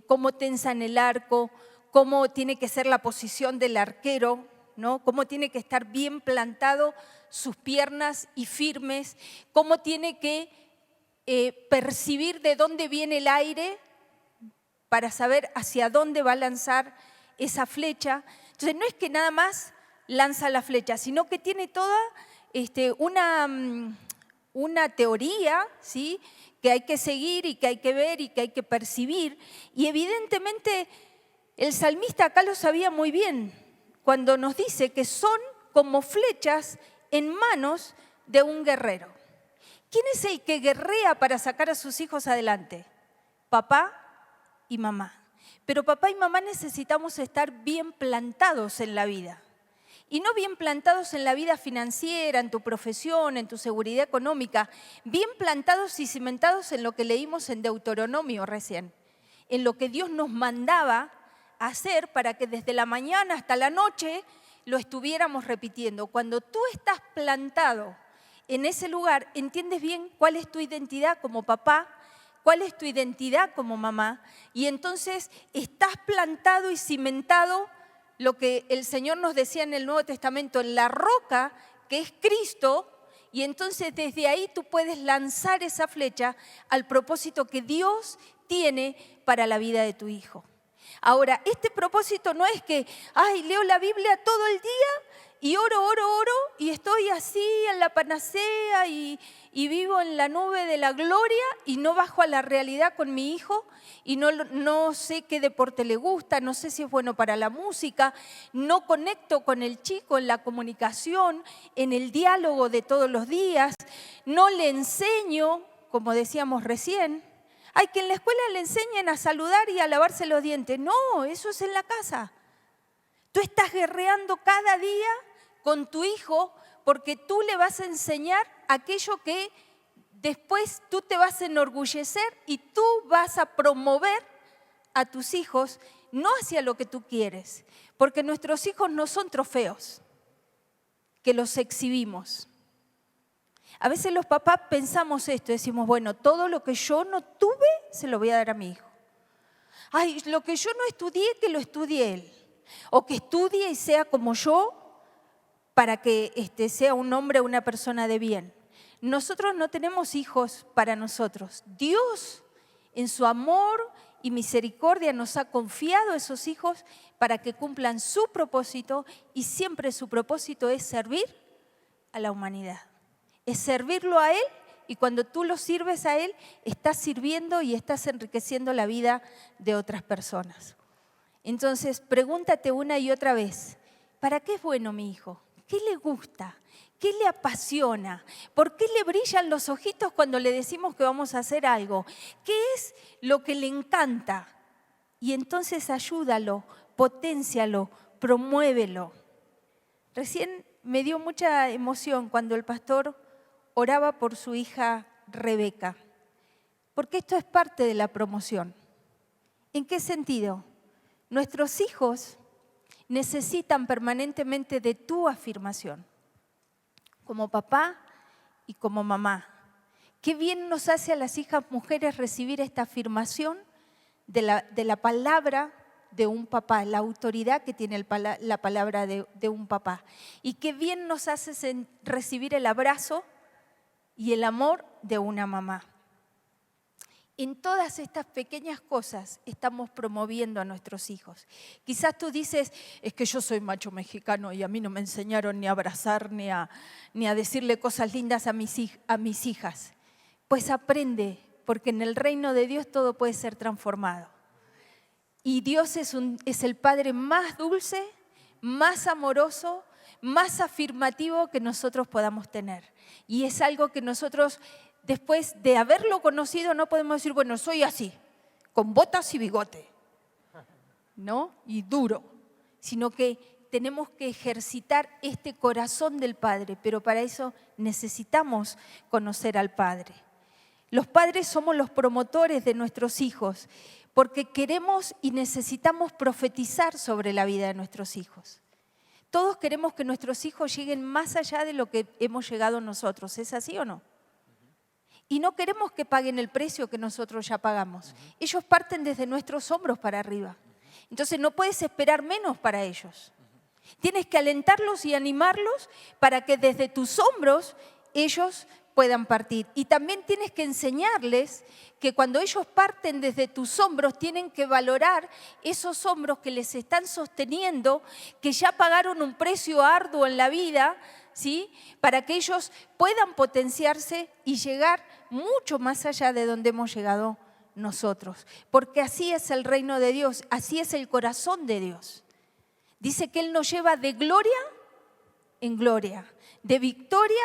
cómo tensan el arco, cómo tiene que ser la posición del arquero, ¿no?, cómo tiene que estar bien plantado sus piernas y firmes, cómo tiene que percibir de dónde viene el aire para saber hacia dónde va a lanzar esa flecha. Entonces no es que nada más lanza la flecha, sino que tiene toda una teoría, ¿sí?, que hay que seguir y que hay que ver y que hay que percibir. Y evidentemente el salmista acá lo sabía muy bien cuando nos dice que son como flechas en manos de un guerrero. ¿Quién es el que guerrea para sacar a sus hijos adelante? Papá y mamá. Pero papá y mamá necesitamos estar bien plantados en la vida. Y no bien plantados en la vida financiera, en tu profesión, en tu seguridad económica, bien plantados y cimentados en lo que leímos en Deuteronomio recién, en lo que Dios nos mandaba hacer para que desde la mañana hasta la noche lo estuviéramos repitiendo. Cuando tú estás plantado en ese lugar, entiendes bien cuál es tu identidad como papá, cuál es tu identidad como mamá, y entonces estás plantado y cimentado, lo que el Señor nos decía en el Nuevo Testamento, en la roca que es Cristo, y entonces desde ahí tú puedes lanzar esa flecha al propósito que Dios tiene para la vida de tu hijo. Ahora, este propósito no es que, leo la Biblia todo el día y oro, y estoy así en la panacea y vivo en la nube de la gloria y no bajo a la realidad con mi hijo y no sé qué deporte le gusta, no sé si es bueno para la música, no conecto con el chico en la comunicación, en el diálogo de todos los días, no le enseño, como decíamos recién, que en la escuela le enseñen a saludar y a lavarse los dientes. No, eso es en la casa. Tú estás guerreando cada día con tu hijo porque tú le vas a enseñar aquello que después tú te vas a enorgullecer y tú vas a promover a tus hijos no hacia lo que tú quieres, porque nuestros hijos no son trofeos que los exhibimos. A veces los papás pensamos esto, decimos, bueno, todo lo que yo no tuve se lo voy a dar a mi hijo. Lo que yo no estudié, que lo estudie él. O que estudie y sea como yo para que sea un hombre o una persona de bien. Nosotros no tenemos hijos para nosotros. Dios, en su amor y misericordia, nos ha confiado esos hijos para que cumplan su propósito y siempre su propósito es servir a la humanidad. Es servirlo a Él y cuando tú lo sirves a Él, estás sirviendo y estás enriqueciendo la vida de otras personas. Entonces, pregúntate una y otra vez, ¿para qué es bueno mi hijo? ¿Qué le gusta? ¿Qué le apasiona? ¿Por qué le brillan los ojitos cuando le decimos que vamos a hacer algo? ¿Qué es lo que le encanta? Y entonces ayúdalo, potencialo, promuévelo. Recién me dio mucha emoción cuando el pastor oraba por su hija Rebeca, porque esto es parte de la promoción. ¿En qué sentido? Nuestros hijos necesitan permanentemente de tu afirmación, como papá y como mamá. Qué bien nos hace a las hijas mujeres recibir esta afirmación de la palabra de un papá, la autoridad que tiene la palabra de un papá. Y qué bien nos hace recibir el abrazo y el amor de una mamá. En todas estas pequeñas cosas estamos promoviendo a nuestros hijos. Quizás tú dices, es que yo soy macho mexicano y a mí no me enseñaron ni a abrazar ni a decirle cosas lindas a mis hijas. Pues aprende, porque en el reino de Dios todo puede ser transformado. Y Dios es el Padre más dulce, más amoroso, más afirmativo que nosotros podamos tener. Y es algo que nosotros, después de haberlo conocido, no podemos decir, bueno, soy así, con botas y bigote, ¿no? Y duro, sino que tenemos que ejercitar este corazón del Padre, pero para eso necesitamos conocer al Padre. Los padres somos los promotores de nuestros hijos, porque queremos y necesitamos profetizar sobre la vida de nuestros hijos. Todos queremos que nuestros hijos lleguen más allá de lo que hemos llegado nosotros. ¿Es así o no? Y no queremos que paguen el precio que nosotros ya pagamos. Ellos parten desde nuestros hombros para arriba. Entonces no puedes esperar menos para ellos. Tienes que alentarlos y animarlos para que desde tus hombros ellos puedan partir. Y también tienes que enseñarles que cuando ellos parten desde tus hombros tienen que valorar esos hombros que les están sosteniendo, que ya pagaron un precio arduo en la vida, ¿sí? Para que ellos puedan potenciarse y llegar mucho más allá de donde hemos llegado nosotros. Porque así es el reino de Dios, así es el corazón de Dios. Dice que Él nos lleva de gloria en gloria, de victoria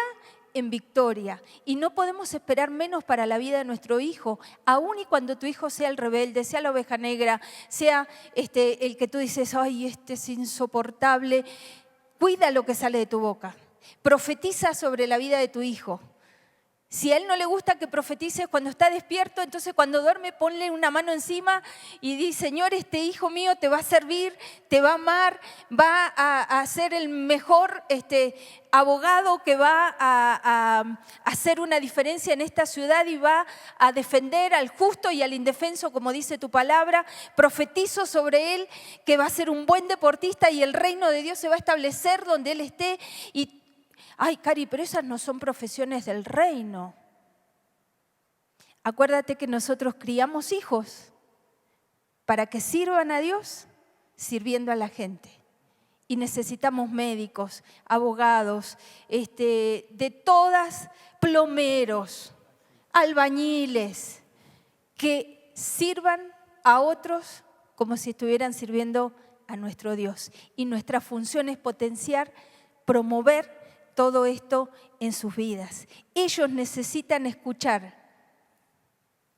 en victoria. Y no podemos esperar menos para la vida de nuestro hijo, aun y cuando tu hijo sea el rebelde, sea la oveja negra, sea el que tú dices, ay, este es insoportable. Cuida lo que sale de tu boca. Profetiza sobre la vida de tu hijo. Si a él no le gusta que profetices cuando está despierto, entonces cuando duerme ponle una mano encima y di, Señor, este hijo mío te va a servir, te va a amar, va a ser el mejor abogado que va a hacer una diferencia en esta ciudad y va a defender al justo y al indefenso, como dice tu palabra. Profetizo sobre él que va a ser un buen deportista y el reino de Dios se va a establecer donde él esté. Y ay, Cari, pero esas no son profesiones del reino. Acuérdate que nosotros criamos hijos para que sirvan a Dios sirviendo a la gente. Y necesitamos médicos, abogados, de todas, plomeros, albañiles, que sirvan a otros como si estuvieran sirviendo a nuestro Dios. Y nuestra función es potenciar, promover todo esto en sus vidas. Ellos necesitan escuchar,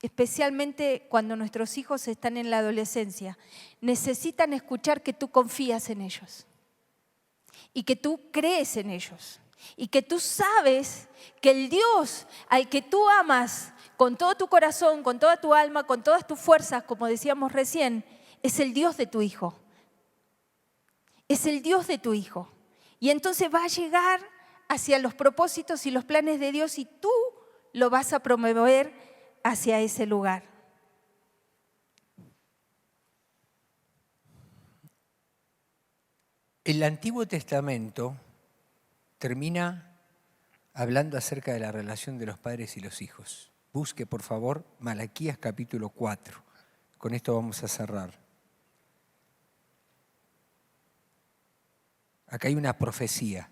especialmente cuando nuestros hijos están en la adolescencia, necesitan escuchar que tú confías en ellos y que tú crees en ellos y que tú sabes que el Dios al que tú amas con todo tu corazón, con toda tu alma, con todas tus fuerzas, como decíamos recién, es el Dios de tu hijo. Es el Dios de tu hijo. Y entonces va a llegar hacia los propósitos y los planes de Dios y tú lo vas a promover hacia ese lugar. El Antiguo Testamento termina hablando acerca de la relación de los padres y los hijos. Busque, por favor, Malaquías capítulo 4. Con esto vamos a cerrar. Acá hay una profecía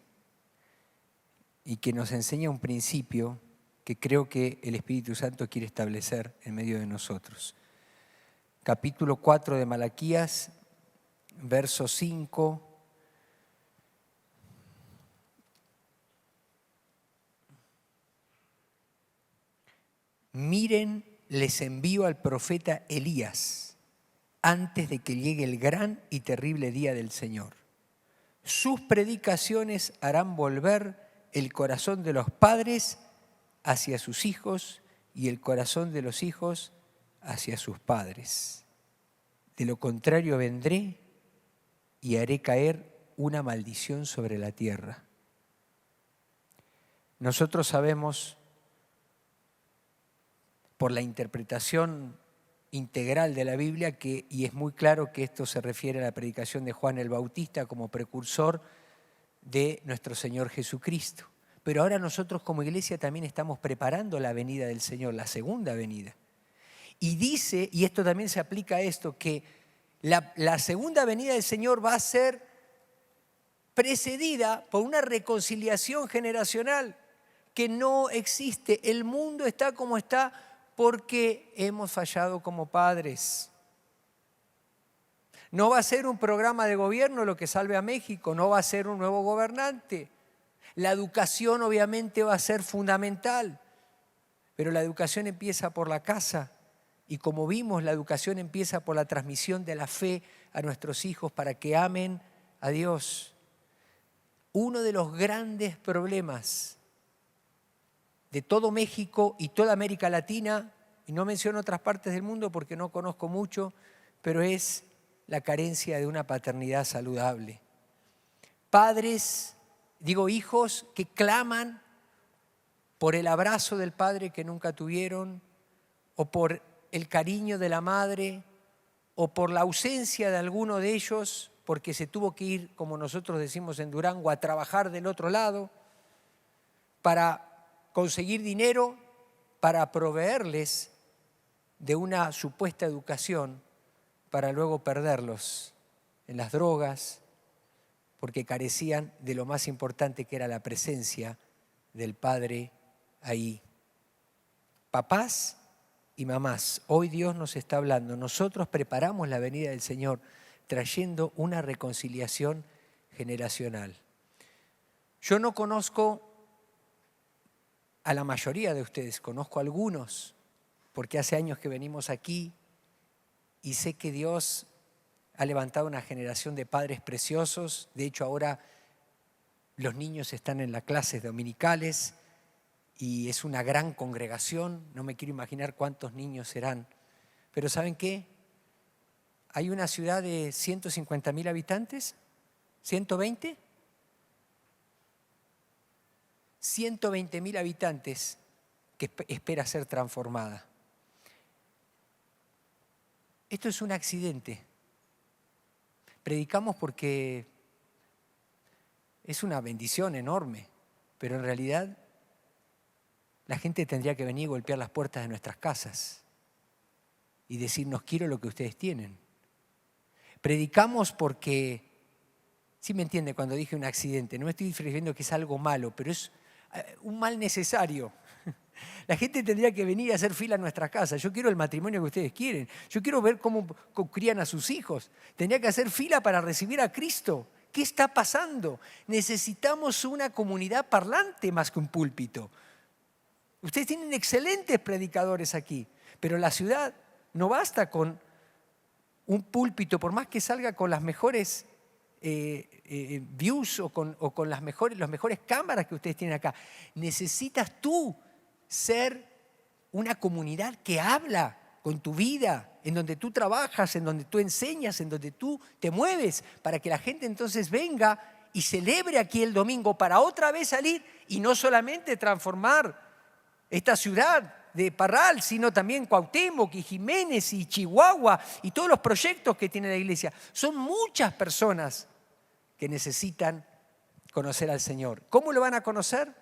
y que nos enseña un principio que creo que el Espíritu Santo quiere establecer en medio de nosotros. Capítulo 4 de Malaquías, verso 5. Miren, les envío al profeta Elías antes de que llegue el gran y terrible día del Señor. Sus predicaciones harán volver el corazón de los padres hacia sus hijos y el corazón de los hijos hacia sus padres. De lo contrario vendré y haré caer una maldición sobre la tierra. Nosotros sabemos, por la interpretación integral de la Biblia, y es muy claro que esto se refiere a la predicación de Juan el Bautista como precursor de nuestro Señor Jesucristo. Pero ahora nosotros como iglesia también estamos preparando la venida del Señor, la segunda venida. Y dice, y esto también se aplica a esto, que la segunda venida del Señor va a ser precedida por una reconciliación generacional que no existe. El mundo está como está porque hemos fallado como padres. No va a ser un programa de gobierno lo que salve a México, no va a ser un nuevo gobernante. La educación obviamente va a ser fundamental, pero la educación empieza por la casa y como vimos, la educación empieza por la transmisión de la fe a nuestros hijos para que amen a Dios. Uno de los grandes problemas de todo México y toda América Latina, y no menciono otras partes del mundo porque no conozco mucho, pero es la carencia de una paternidad saludable. Padres, hijos que claman por el abrazo del padre que nunca tuvieron, o por el cariño de la madre, o por la ausencia de alguno de ellos, porque se tuvo que ir, como nosotros decimos en Durango, a trabajar del otro lado, para conseguir dinero para proveerles de una supuesta educación para luego perderlos en las drogas porque carecían de lo más importante que era la presencia del Padre ahí. Papás y mamás, hoy Dios nos está hablando. Nosotros preparamos la venida del Señor trayendo una reconciliación generacional. Yo no conozco a la mayoría de ustedes, conozco a algunos, porque hace años que venimos aquí y sé que Dios ha levantado una generación de padres preciosos. De hecho, ahora los niños están en las clases dominicales y es una gran congregación. No me quiero imaginar cuántos niños serán. Pero ¿saben qué? Hay una ciudad de 150,000 habitantes, 120. 120,000 habitantes que espera ser transformada. Esto es un accidente. Predicamos porque es una bendición enorme, pero en realidad la gente tendría que venir y golpear las puertas de nuestras casas y decirnos: quiero lo que ustedes tienen. Predicamos porque, sí me entiende cuando dije un accidente, no me estoy refiriendo que es algo malo, pero es un mal necesario. La gente tendría que venir a hacer fila a nuestras casas. Yo quiero el matrimonio que ustedes quieren. Yo quiero ver cómo crían a sus hijos. Tendría que hacer fila para recibir a Cristo. ¿Qué está pasando? Necesitamos una comunidad parlante más que un púlpito. Ustedes tienen excelentes predicadores aquí, pero la ciudad no basta con un púlpito, por más que salga con las mejores views o con las mejores cámaras que ustedes tienen acá. Necesitas tú ser una comunidad que habla con tu vida, en donde tú trabajas, en donde tú enseñas, en donde tú te mueves, para que la gente entonces venga y celebre aquí el domingo para otra vez salir y no solamente transformar esta ciudad de Parral, sino también Cuauhtémoc y Jiménez y Chihuahua y todos los proyectos que tiene la iglesia. Son muchas personas que necesitan conocer al Señor. ¿Cómo lo van a conocer?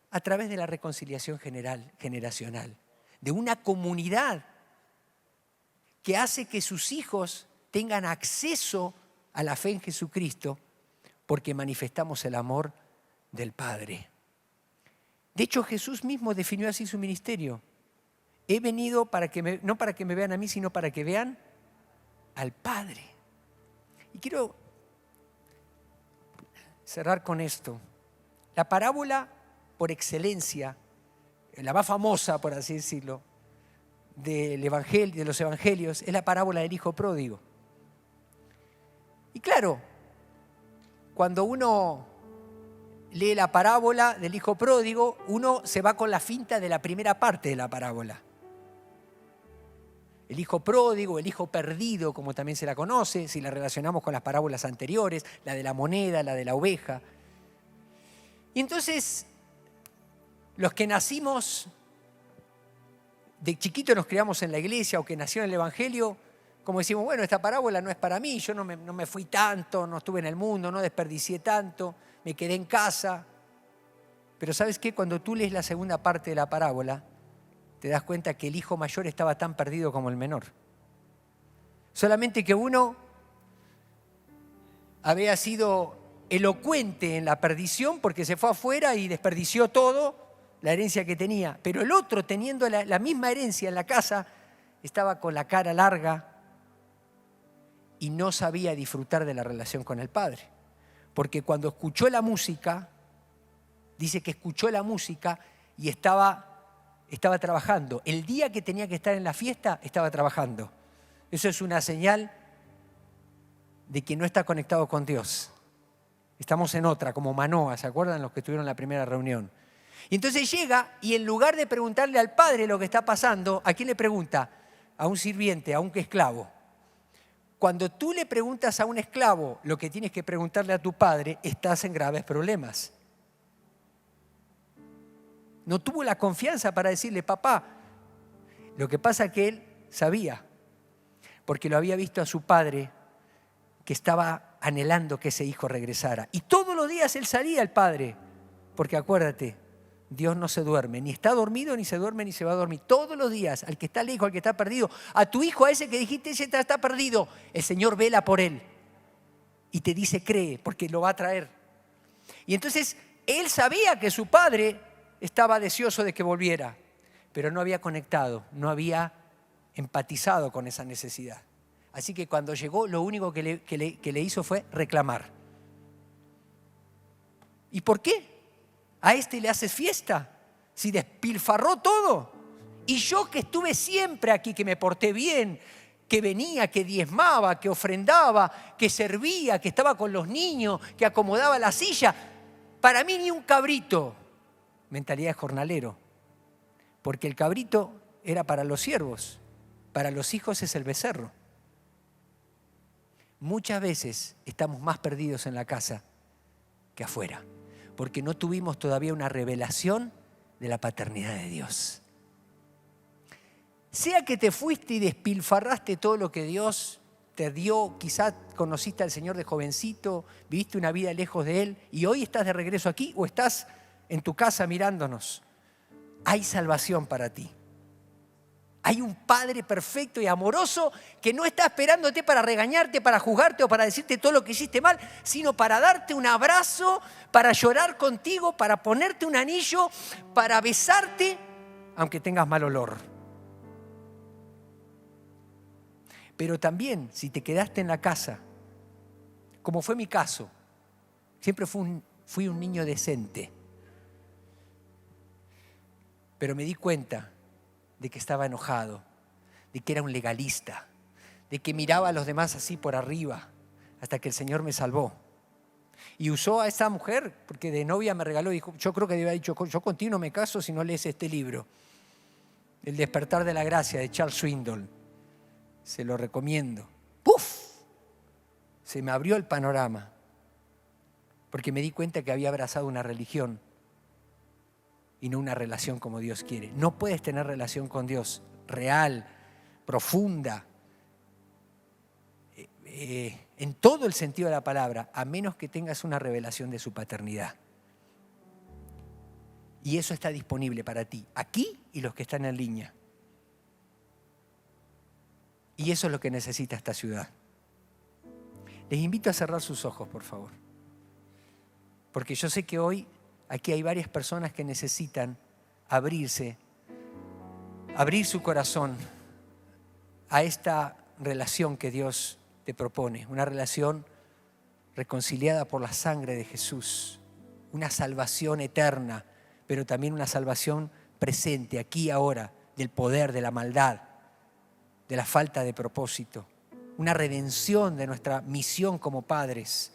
A través de la reconciliación generacional, de una comunidad que hace que sus hijos tengan acceso a la fe en Jesucristo porque manifestamos el amor del Padre. De hecho, Jesús mismo definió así su ministerio. He venido no para que me vean a mí, sino para que vean al Padre. Y quiero cerrar con esto. La parábola por excelencia, la más famosa, por así decirlo, de los evangelios, es la parábola del hijo pródigo. Y claro, cuando uno lee la parábola del hijo pródigo, uno se va con la finta de la primera parte de la parábola. El hijo pródigo, el hijo perdido, como también se la conoce, si la relacionamos con las parábolas anteriores, la de la moneda, la de la oveja. Y entonces, los que nacimos, de chiquito nos criamos en la iglesia o que nació en el evangelio, como decimos, bueno, esta parábola no es para mí, yo no me fui tanto, no estuve en el mundo, no desperdicié tanto, me quedé en casa. Pero ¿sabes qué? Cuando tú lees la segunda parte de la parábola, te das cuenta que el hijo mayor estaba tan perdido como el menor. Solamente que uno había sido elocuente en la perdición porque se fue afuera y desperdició todo, la herencia que tenía. Pero el otro, teniendo la misma herencia en la casa, estaba con la cara larga y no sabía disfrutar de la relación con el Padre. Porque cuando escuchó la música, dice que escuchó la música y estaba trabajando. El día que tenía que estar en la fiesta, estaba trabajando. Eso es una señal de que no está conectado con Dios. Estamos en otra, como Manoa, ¿se acuerdan los que estuvieron en la primera reunión? Y entonces llega y en lugar de preguntarle al padre lo que está pasando, ¿a quién le pregunta? A un sirviente, a un esclavo. Cuando tú le preguntas a un esclavo lo que tienes que preguntarle a tu padre, estás en graves problemas. No tuvo la confianza para decirle, papá. Lo que pasa es que él sabía, porque lo había visto a su padre que estaba anhelando que ese hijo regresara. Y todos los días él salía, el padre, porque acuérdate, Dios no se duerme, ni está dormido, ni se duerme, ni se va a dormir. Todos los días, al que está lejos, al que está perdido, a tu hijo, a ese que dijiste, ese está perdido, el Señor vela por él. Y te dice, cree, porque lo va a traer. Y entonces, él sabía que su padre estaba deseoso de que volviera, pero no había conectado, no había empatizado con esa necesidad. Así que cuando llegó, lo único que le hizo fue reclamar. ¿Y por qué? A este le haces fiesta, si despilfarró todo. Y yo que estuve siempre aquí, que me porté bien, que venía, que diezmaba, que ofrendaba, que servía, que estaba con los niños, que acomodaba la silla. Para mí ni un cabrito. Mentalidad de jornalero. Porque el cabrito era para los siervos, para los hijos es el becerro. Muchas veces estamos más perdidos en la casa que afuera, porque no tuvimos todavía una revelación de la paternidad de Dios. Sea que te fuiste y despilfarraste todo lo que Dios te dio, quizás conociste al Señor de jovencito, viviste una vida lejos de Él y hoy estás de regreso aquí o estás en tu casa mirándonos. Hay salvación para ti. Hay un Padre perfecto y amoroso que no está esperándote para regañarte, para juzgarte o para decirte todo lo que hiciste mal, sino para darte un abrazo, para llorar contigo, para ponerte un anillo, para besarte, aunque tengas mal olor. Pero también, si te quedaste en la casa, como fue mi caso, siempre fui un niño decente, pero me di cuenta de que estaba enojado, de que era un legalista, de que miraba a los demás así por arriba, hasta que el Señor me salvó. Y usó a esa mujer, porque de novia me regaló, dijo, yo creo que debe haber dicho, yo contigo no me caso si no lees este libro, El despertar de la gracia, de Charles Swindoll. Se lo recomiendo. ¡Puf! Se me abrió el panorama, porque me di cuenta que había abrazado una religión y no una relación como Dios quiere. No puedes tener relación con Dios real, profunda, en todo el sentido de la palabra, a menos que tengas una revelación de su paternidad. Y eso está disponible para ti, aquí y los que están en línea. Y eso es lo que necesita esta ciudad. Les invito a cerrar sus ojos, por favor. Porque yo sé que hoy aquí hay varias personas que necesitan abrirse, abrir su corazón a esta relación que Dios te propone. Una relación reconciliada por la sangre de Jesús. Una salvación eterna, pero también una salvación presente, aquí y ahora, del poder, de la maldad, de la falta de propósito. Una redención de nuestra misión como padres.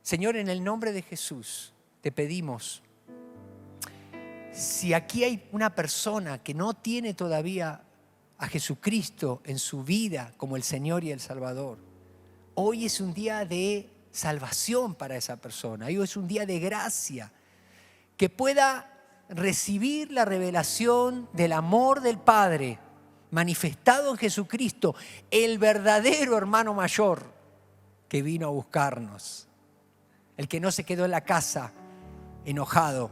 Señor, en el nombre de Jesús, te pedimos, si aquí hay una persona que no tiene todavía a Jesucristo en su vida como el Señor y el Salvador, hoy es un día de salvación para esa persona. Hoy es un día de gracia, que pueda recibir la revelación del amor del Padre manifestado en Jesucristo, el verdadero hermano mayor que vino a buscarnos. El que no se quedó en la casa enojado,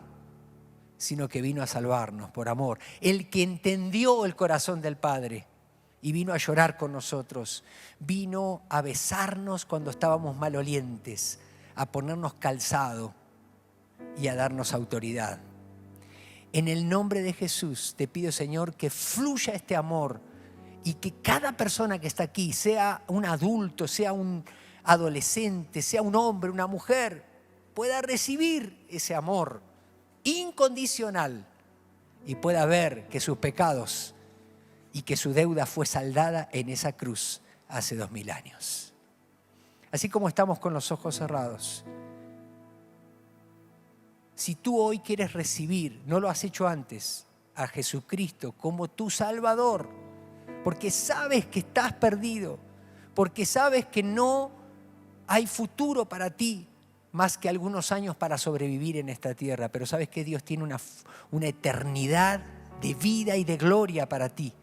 sino que vino a salvarnos por amor. El que entendió el corazón del Padre y vino a llorar con nosotros. Vino a besarnos cuando estábamos malolientes, a ponernos calzado y a darnos autoridad. En el nombre de Jesús te pido, Señor, que fluya este amor y que cada persona que está aquí, sea un adulto, sea un adolescente, sea un hombre, una mujer, pueda recibir ese amor incondicional y pueda ver que sus pecados y que su deuda fue saldada en esa cruz hace 2000 años. Así como estamos con los ojos cerrados, si tú hoy quieres recibir, no lo has hecho antes, a Jesucristo como tu Salvador, porque sabes que estás perdido, porque sabes que no hay futuro para ti más que algunos años para sobrevivir en esta tierra, pero sabes que Dios tiene una eternidad de vida y de gloria para ti.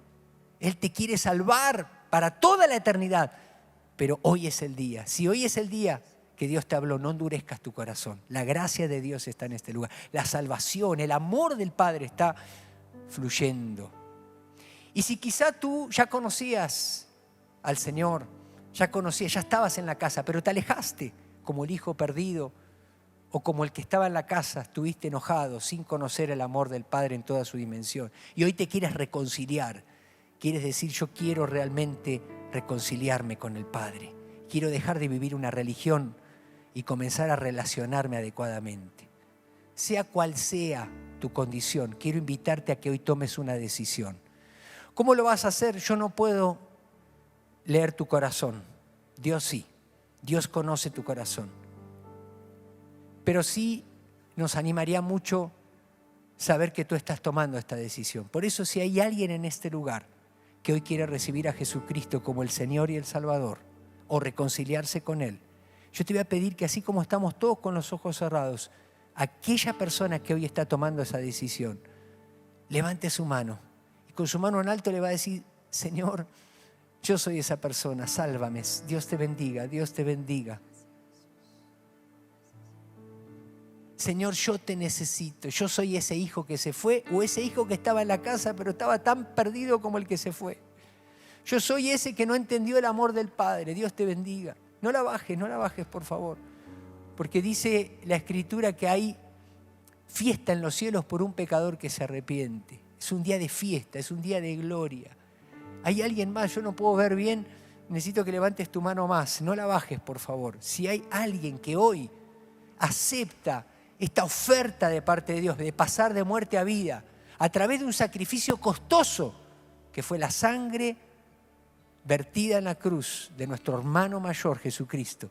Él te quiere salvar para toda la eternidad, pero hoy es el día. Si hoy es el día que Dios te habló, no endurezcas tu corazón. La gracia de Dios está en este lugar. La salvación, el amor del Padre está fluyendo. Y si quizá tú ya conocías al Señor, ya estabas en la casa, pero te alejaste como el hijo perdido o como el que estaba en la casa, estuviste enojado sin conocer el amor del Padre en toda su dimensión. Y hoy te quieres reconciliar. Quieres decir, yo quiero realmente reconciliarme con el Padre. Quiero dejar de vivir una religión y comenzar a relacionarme adecuadamente. Sea cual sea tu condición, quiero invitarte a que hoy tomes una decisión. ¿Cómo lo vas a hacer? Yo no puedo leer tu corazón. Dios sí. Dios conoce tu corazón. Pero sí nos animaría mucho saber que tú estás tomando esta decisión. Por eso, si hay alguien en este lugar que hoy quiere recibir a Jesucristo como el Señor y el Salvador, o reconciliarse con Él, yo te voy a pedir que así como estamos todos con los ojos cerrados, aquella persona que hoy está tomando esa decisión, levante su mano y con su mano en alto le va a decir, Señor, yo soy esa persona, sálvame, Dios te bendiga, Dios te bendiga. Señor, yo te necesito. Yo soy ese hijo que se fue o ese hijo que estaba en la casa pero estaba tan perdido como el que se fue. Yo soy ese que no entendió el amor del Padre. Dios te bendiga. No la bajes, por favor. Porque dice la Escritura que hay fiesta en los cielos por un pecador que se arrepiente. Es un día de fiesta, es un día de gloria. ¿Hay alguien más? Yo no puedo ver bien. Necesito que levantes tu mano más. No la bajes, por favor. Si hay alguien que hoy acepta esta oferta de parte de Dios de pasar de muerte a vida a través de un sacrificio costoso que fue la sangre vertida en la cruz de nuestro hermano mayor Jesucristo,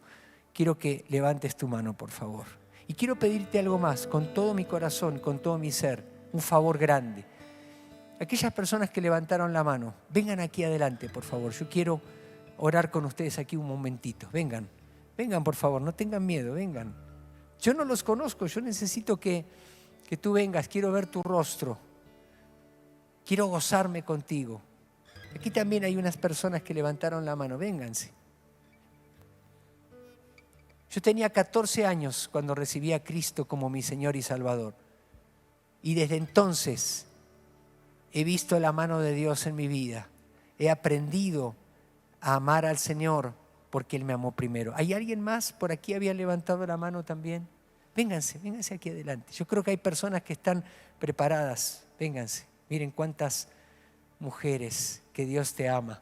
quiero que levantes tu mano, por favor. Y quiero pedirte algo más, con todo mi corazón, con todo mi ser, un favor grande. Aquellas personas que levantaron la mano, vengan aquí adelante, por favor. Yo quiero orar con ustedes aquí un momentito. Vengan, por favor, no tengan miedo, vengan. Yo no los conozco, yo necesito que tú vengas, quiero ver tu rostro. Quiero gozarme contigo. Aquí también hay unas personas que levantaron la mano, vénganse. Yo tenía 14 años cuando recibí a Cristo como mi Señor y Salvador. Y desde entonces he visto la mano de Dios en mi vida. He aprendido a amar al Señor porque Él me amó primero. ¿Hay alguien más? Por aquí había levantado la mano también. Vénganse aquí adelante. Yo creo que hay personas que están preparadas. Vénganse. Miren cuántas mujeres que Dios te ama.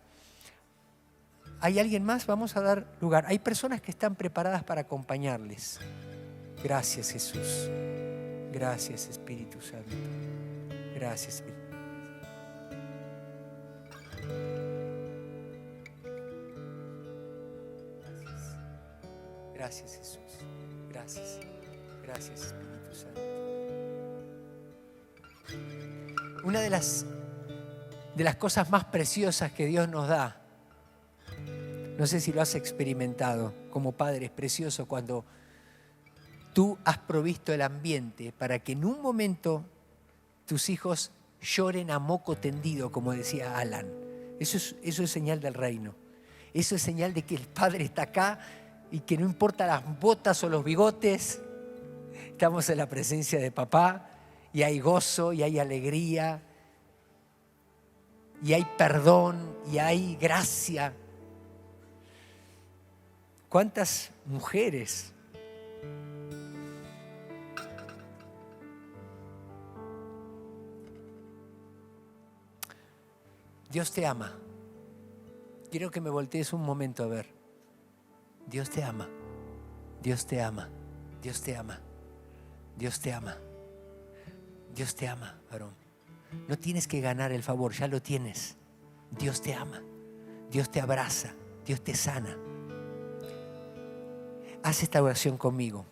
¿Hay alguien más? Vamos a dar lugar. Hay personas que están preparadas para acompañarles. Gracias, Jesús. Gracias, Espíritu Santo. Gracias, Espíritu. Gracias, Jesús. Gracias. Gracias, Espíritu Santo. Una de las cosas más preciosas que Dios nos da, no sé si lo has experimentado como padre, es precioso cuando tú has provisto el ambiente para que en un momento tus hijos lloren a moco tendido, como decía Alan. Eso es señal del reino. Eso es señal de que el Padre está acá y que no importa las botas o los bigotes, estamos en la presencia de papá y hay gozo y hay alegría y hay perdón y hay gracia. ¿Cuántas mujeres Dios te ama? Quiero que me voltees un momento a ver. Dios te ama. Dios te ama. Dios te ama. Dios te ama. Dios te ama, varón. No tienes que ganar el favor, ya lo tienes. Dios te ama. Dios te abraza. Dios te sana. Haz esta oración conmigo.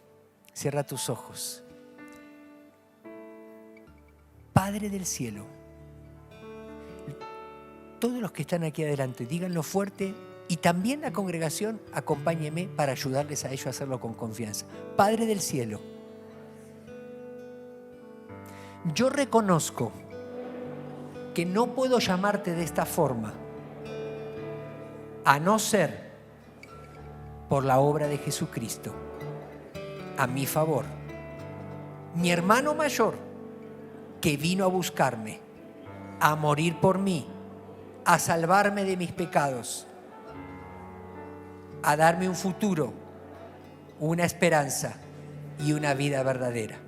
Cierra tus ojos. Padre del cielo, todos los que están aquí adelante, díganlo fuerte y también la congregación, acompáñeme para ayudarles a ellos a hacerlo con confianza. Padre del cielo, yo reconozco que no puedo llamarte de esta forma a no ser por la obra de Jesucristo a mi favor. Mi hermano mayor que vino a buscarme, a morir por mí, a salvarme de mis pecados, a darme un futuro, una esperanza y una vida verdadera.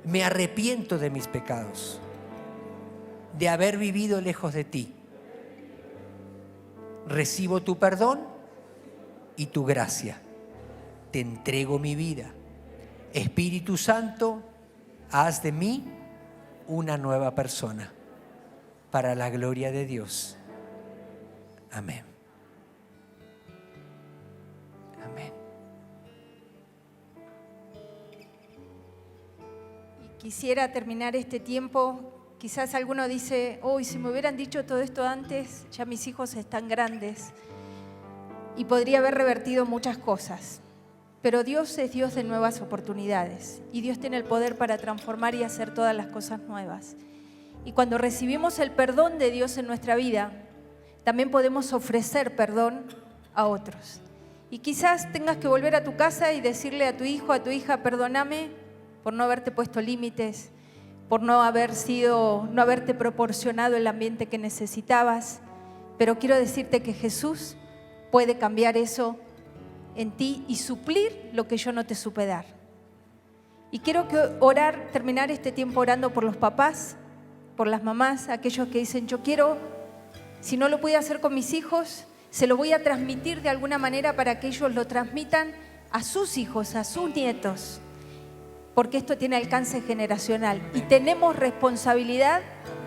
Me arrepiento de mis pecados, de haber vivido lejos de ti. Recibo tu perdón y tu gracia. Te entrego mi vida. Espíritu Santo, haz de mí una nueva persona para la gloria de Dios. Amén. Amén. Y quisiera terminar este tiempo. Quizás alguno dice, si me hubieran dicho todo esto antes, ya mis hijos están grandes y podría haber revertido muchas cosas. Pero Dios es Dios de nuevas oportunidades y Dios tiene el poder para transformar y hacer todas las cosas nuevas. Y cuando recibimos el perdón de Dios en nuestra vida, también podemos ofrecer perdón a otros. Y quizás tengas que volver a tu casa y decirle a tu hijo, a tu hija, perdóname por no haberte puesto límites, por no haberte proporcionado el ambiente que necesitabas. Pero quiero decirte que Jesús puede cambiar eso en ti y suplir lo que yo no te supe dar. Y quiero terminar este tiempo orando por los papás, por las mamás, aquellos que dicen, yo quiero, si no lo pude hacer con mis hijos, se lo voy a transmitir de alguna manera para que ellos lo transmitan a sus hijos, a sus nietos, porque esto tiene alcance generacional y tenemos responsabilidad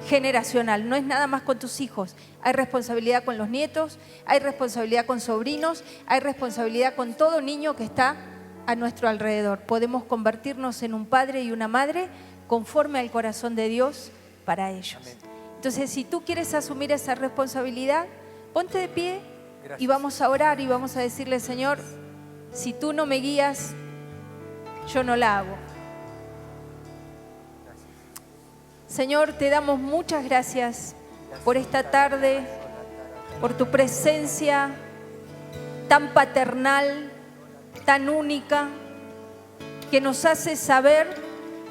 generacional. No es nada más con tus hijos, hay responsabilidad con los nietos, hay responsabilidad con sobrinos, hay responsabilidad con todo niño que está a nuestro alrededor. Podemos convertirnos en un padre y una madre conforme al corazón de Dios para ellos. Entonces, si tú quieres asumir esa responsabilidad, ponte de pie. Gracias. Y vamos a orar y vamos a decirle, Señor, si tú no me guías, yo no la hago. Señor, te damos muchas gracias por esta tarde, por tu presencia tan paternal, tan única, que nos hace saber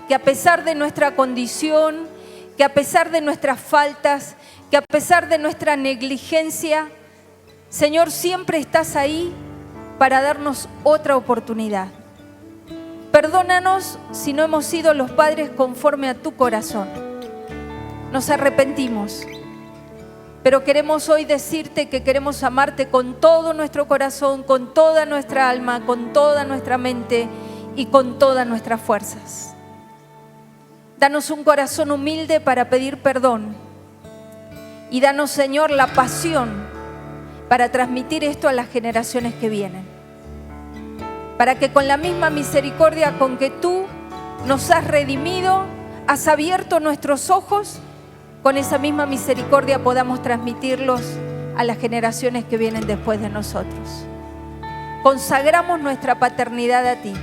que a pesar de nuestra condición, que a pesar de nuestras faltas, que a pesar de nuestra negligencia, Señor, siempre estás ahí para darnos otra oportunidad. Perdónanos si no hemos sido los padres conforme a tu corazón. Nos arrepentimos, pero queremos hoy decirte que queremos amarte con todo nuestro corazón, con toda nuestra alma, con toda nuestra mente y con todas nuestras fuerzas. Danos un corazón humilde para pedir perdón y danos, Señor, la pasión para transmitir esto a las generaciones que vienen, para que con la misma misericordia con que tú nos has redimido, has abierto nuestros ojos, con esa misma misericordia podamos transmitirlos a las generaciones que vienen después de nosotros. Consagramos nuestra paternidad a ti.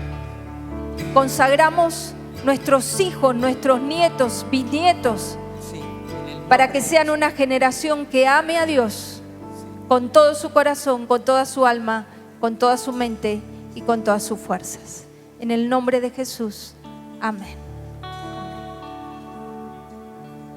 Consagramos nuestros hijos, nuestros nietos, bisnietos, para que sean una generación que ame a Dios con todo su corazón, con toda su alma, con toda su mente y con todas sus fuerzas. En el nombre de Jesús. Amén.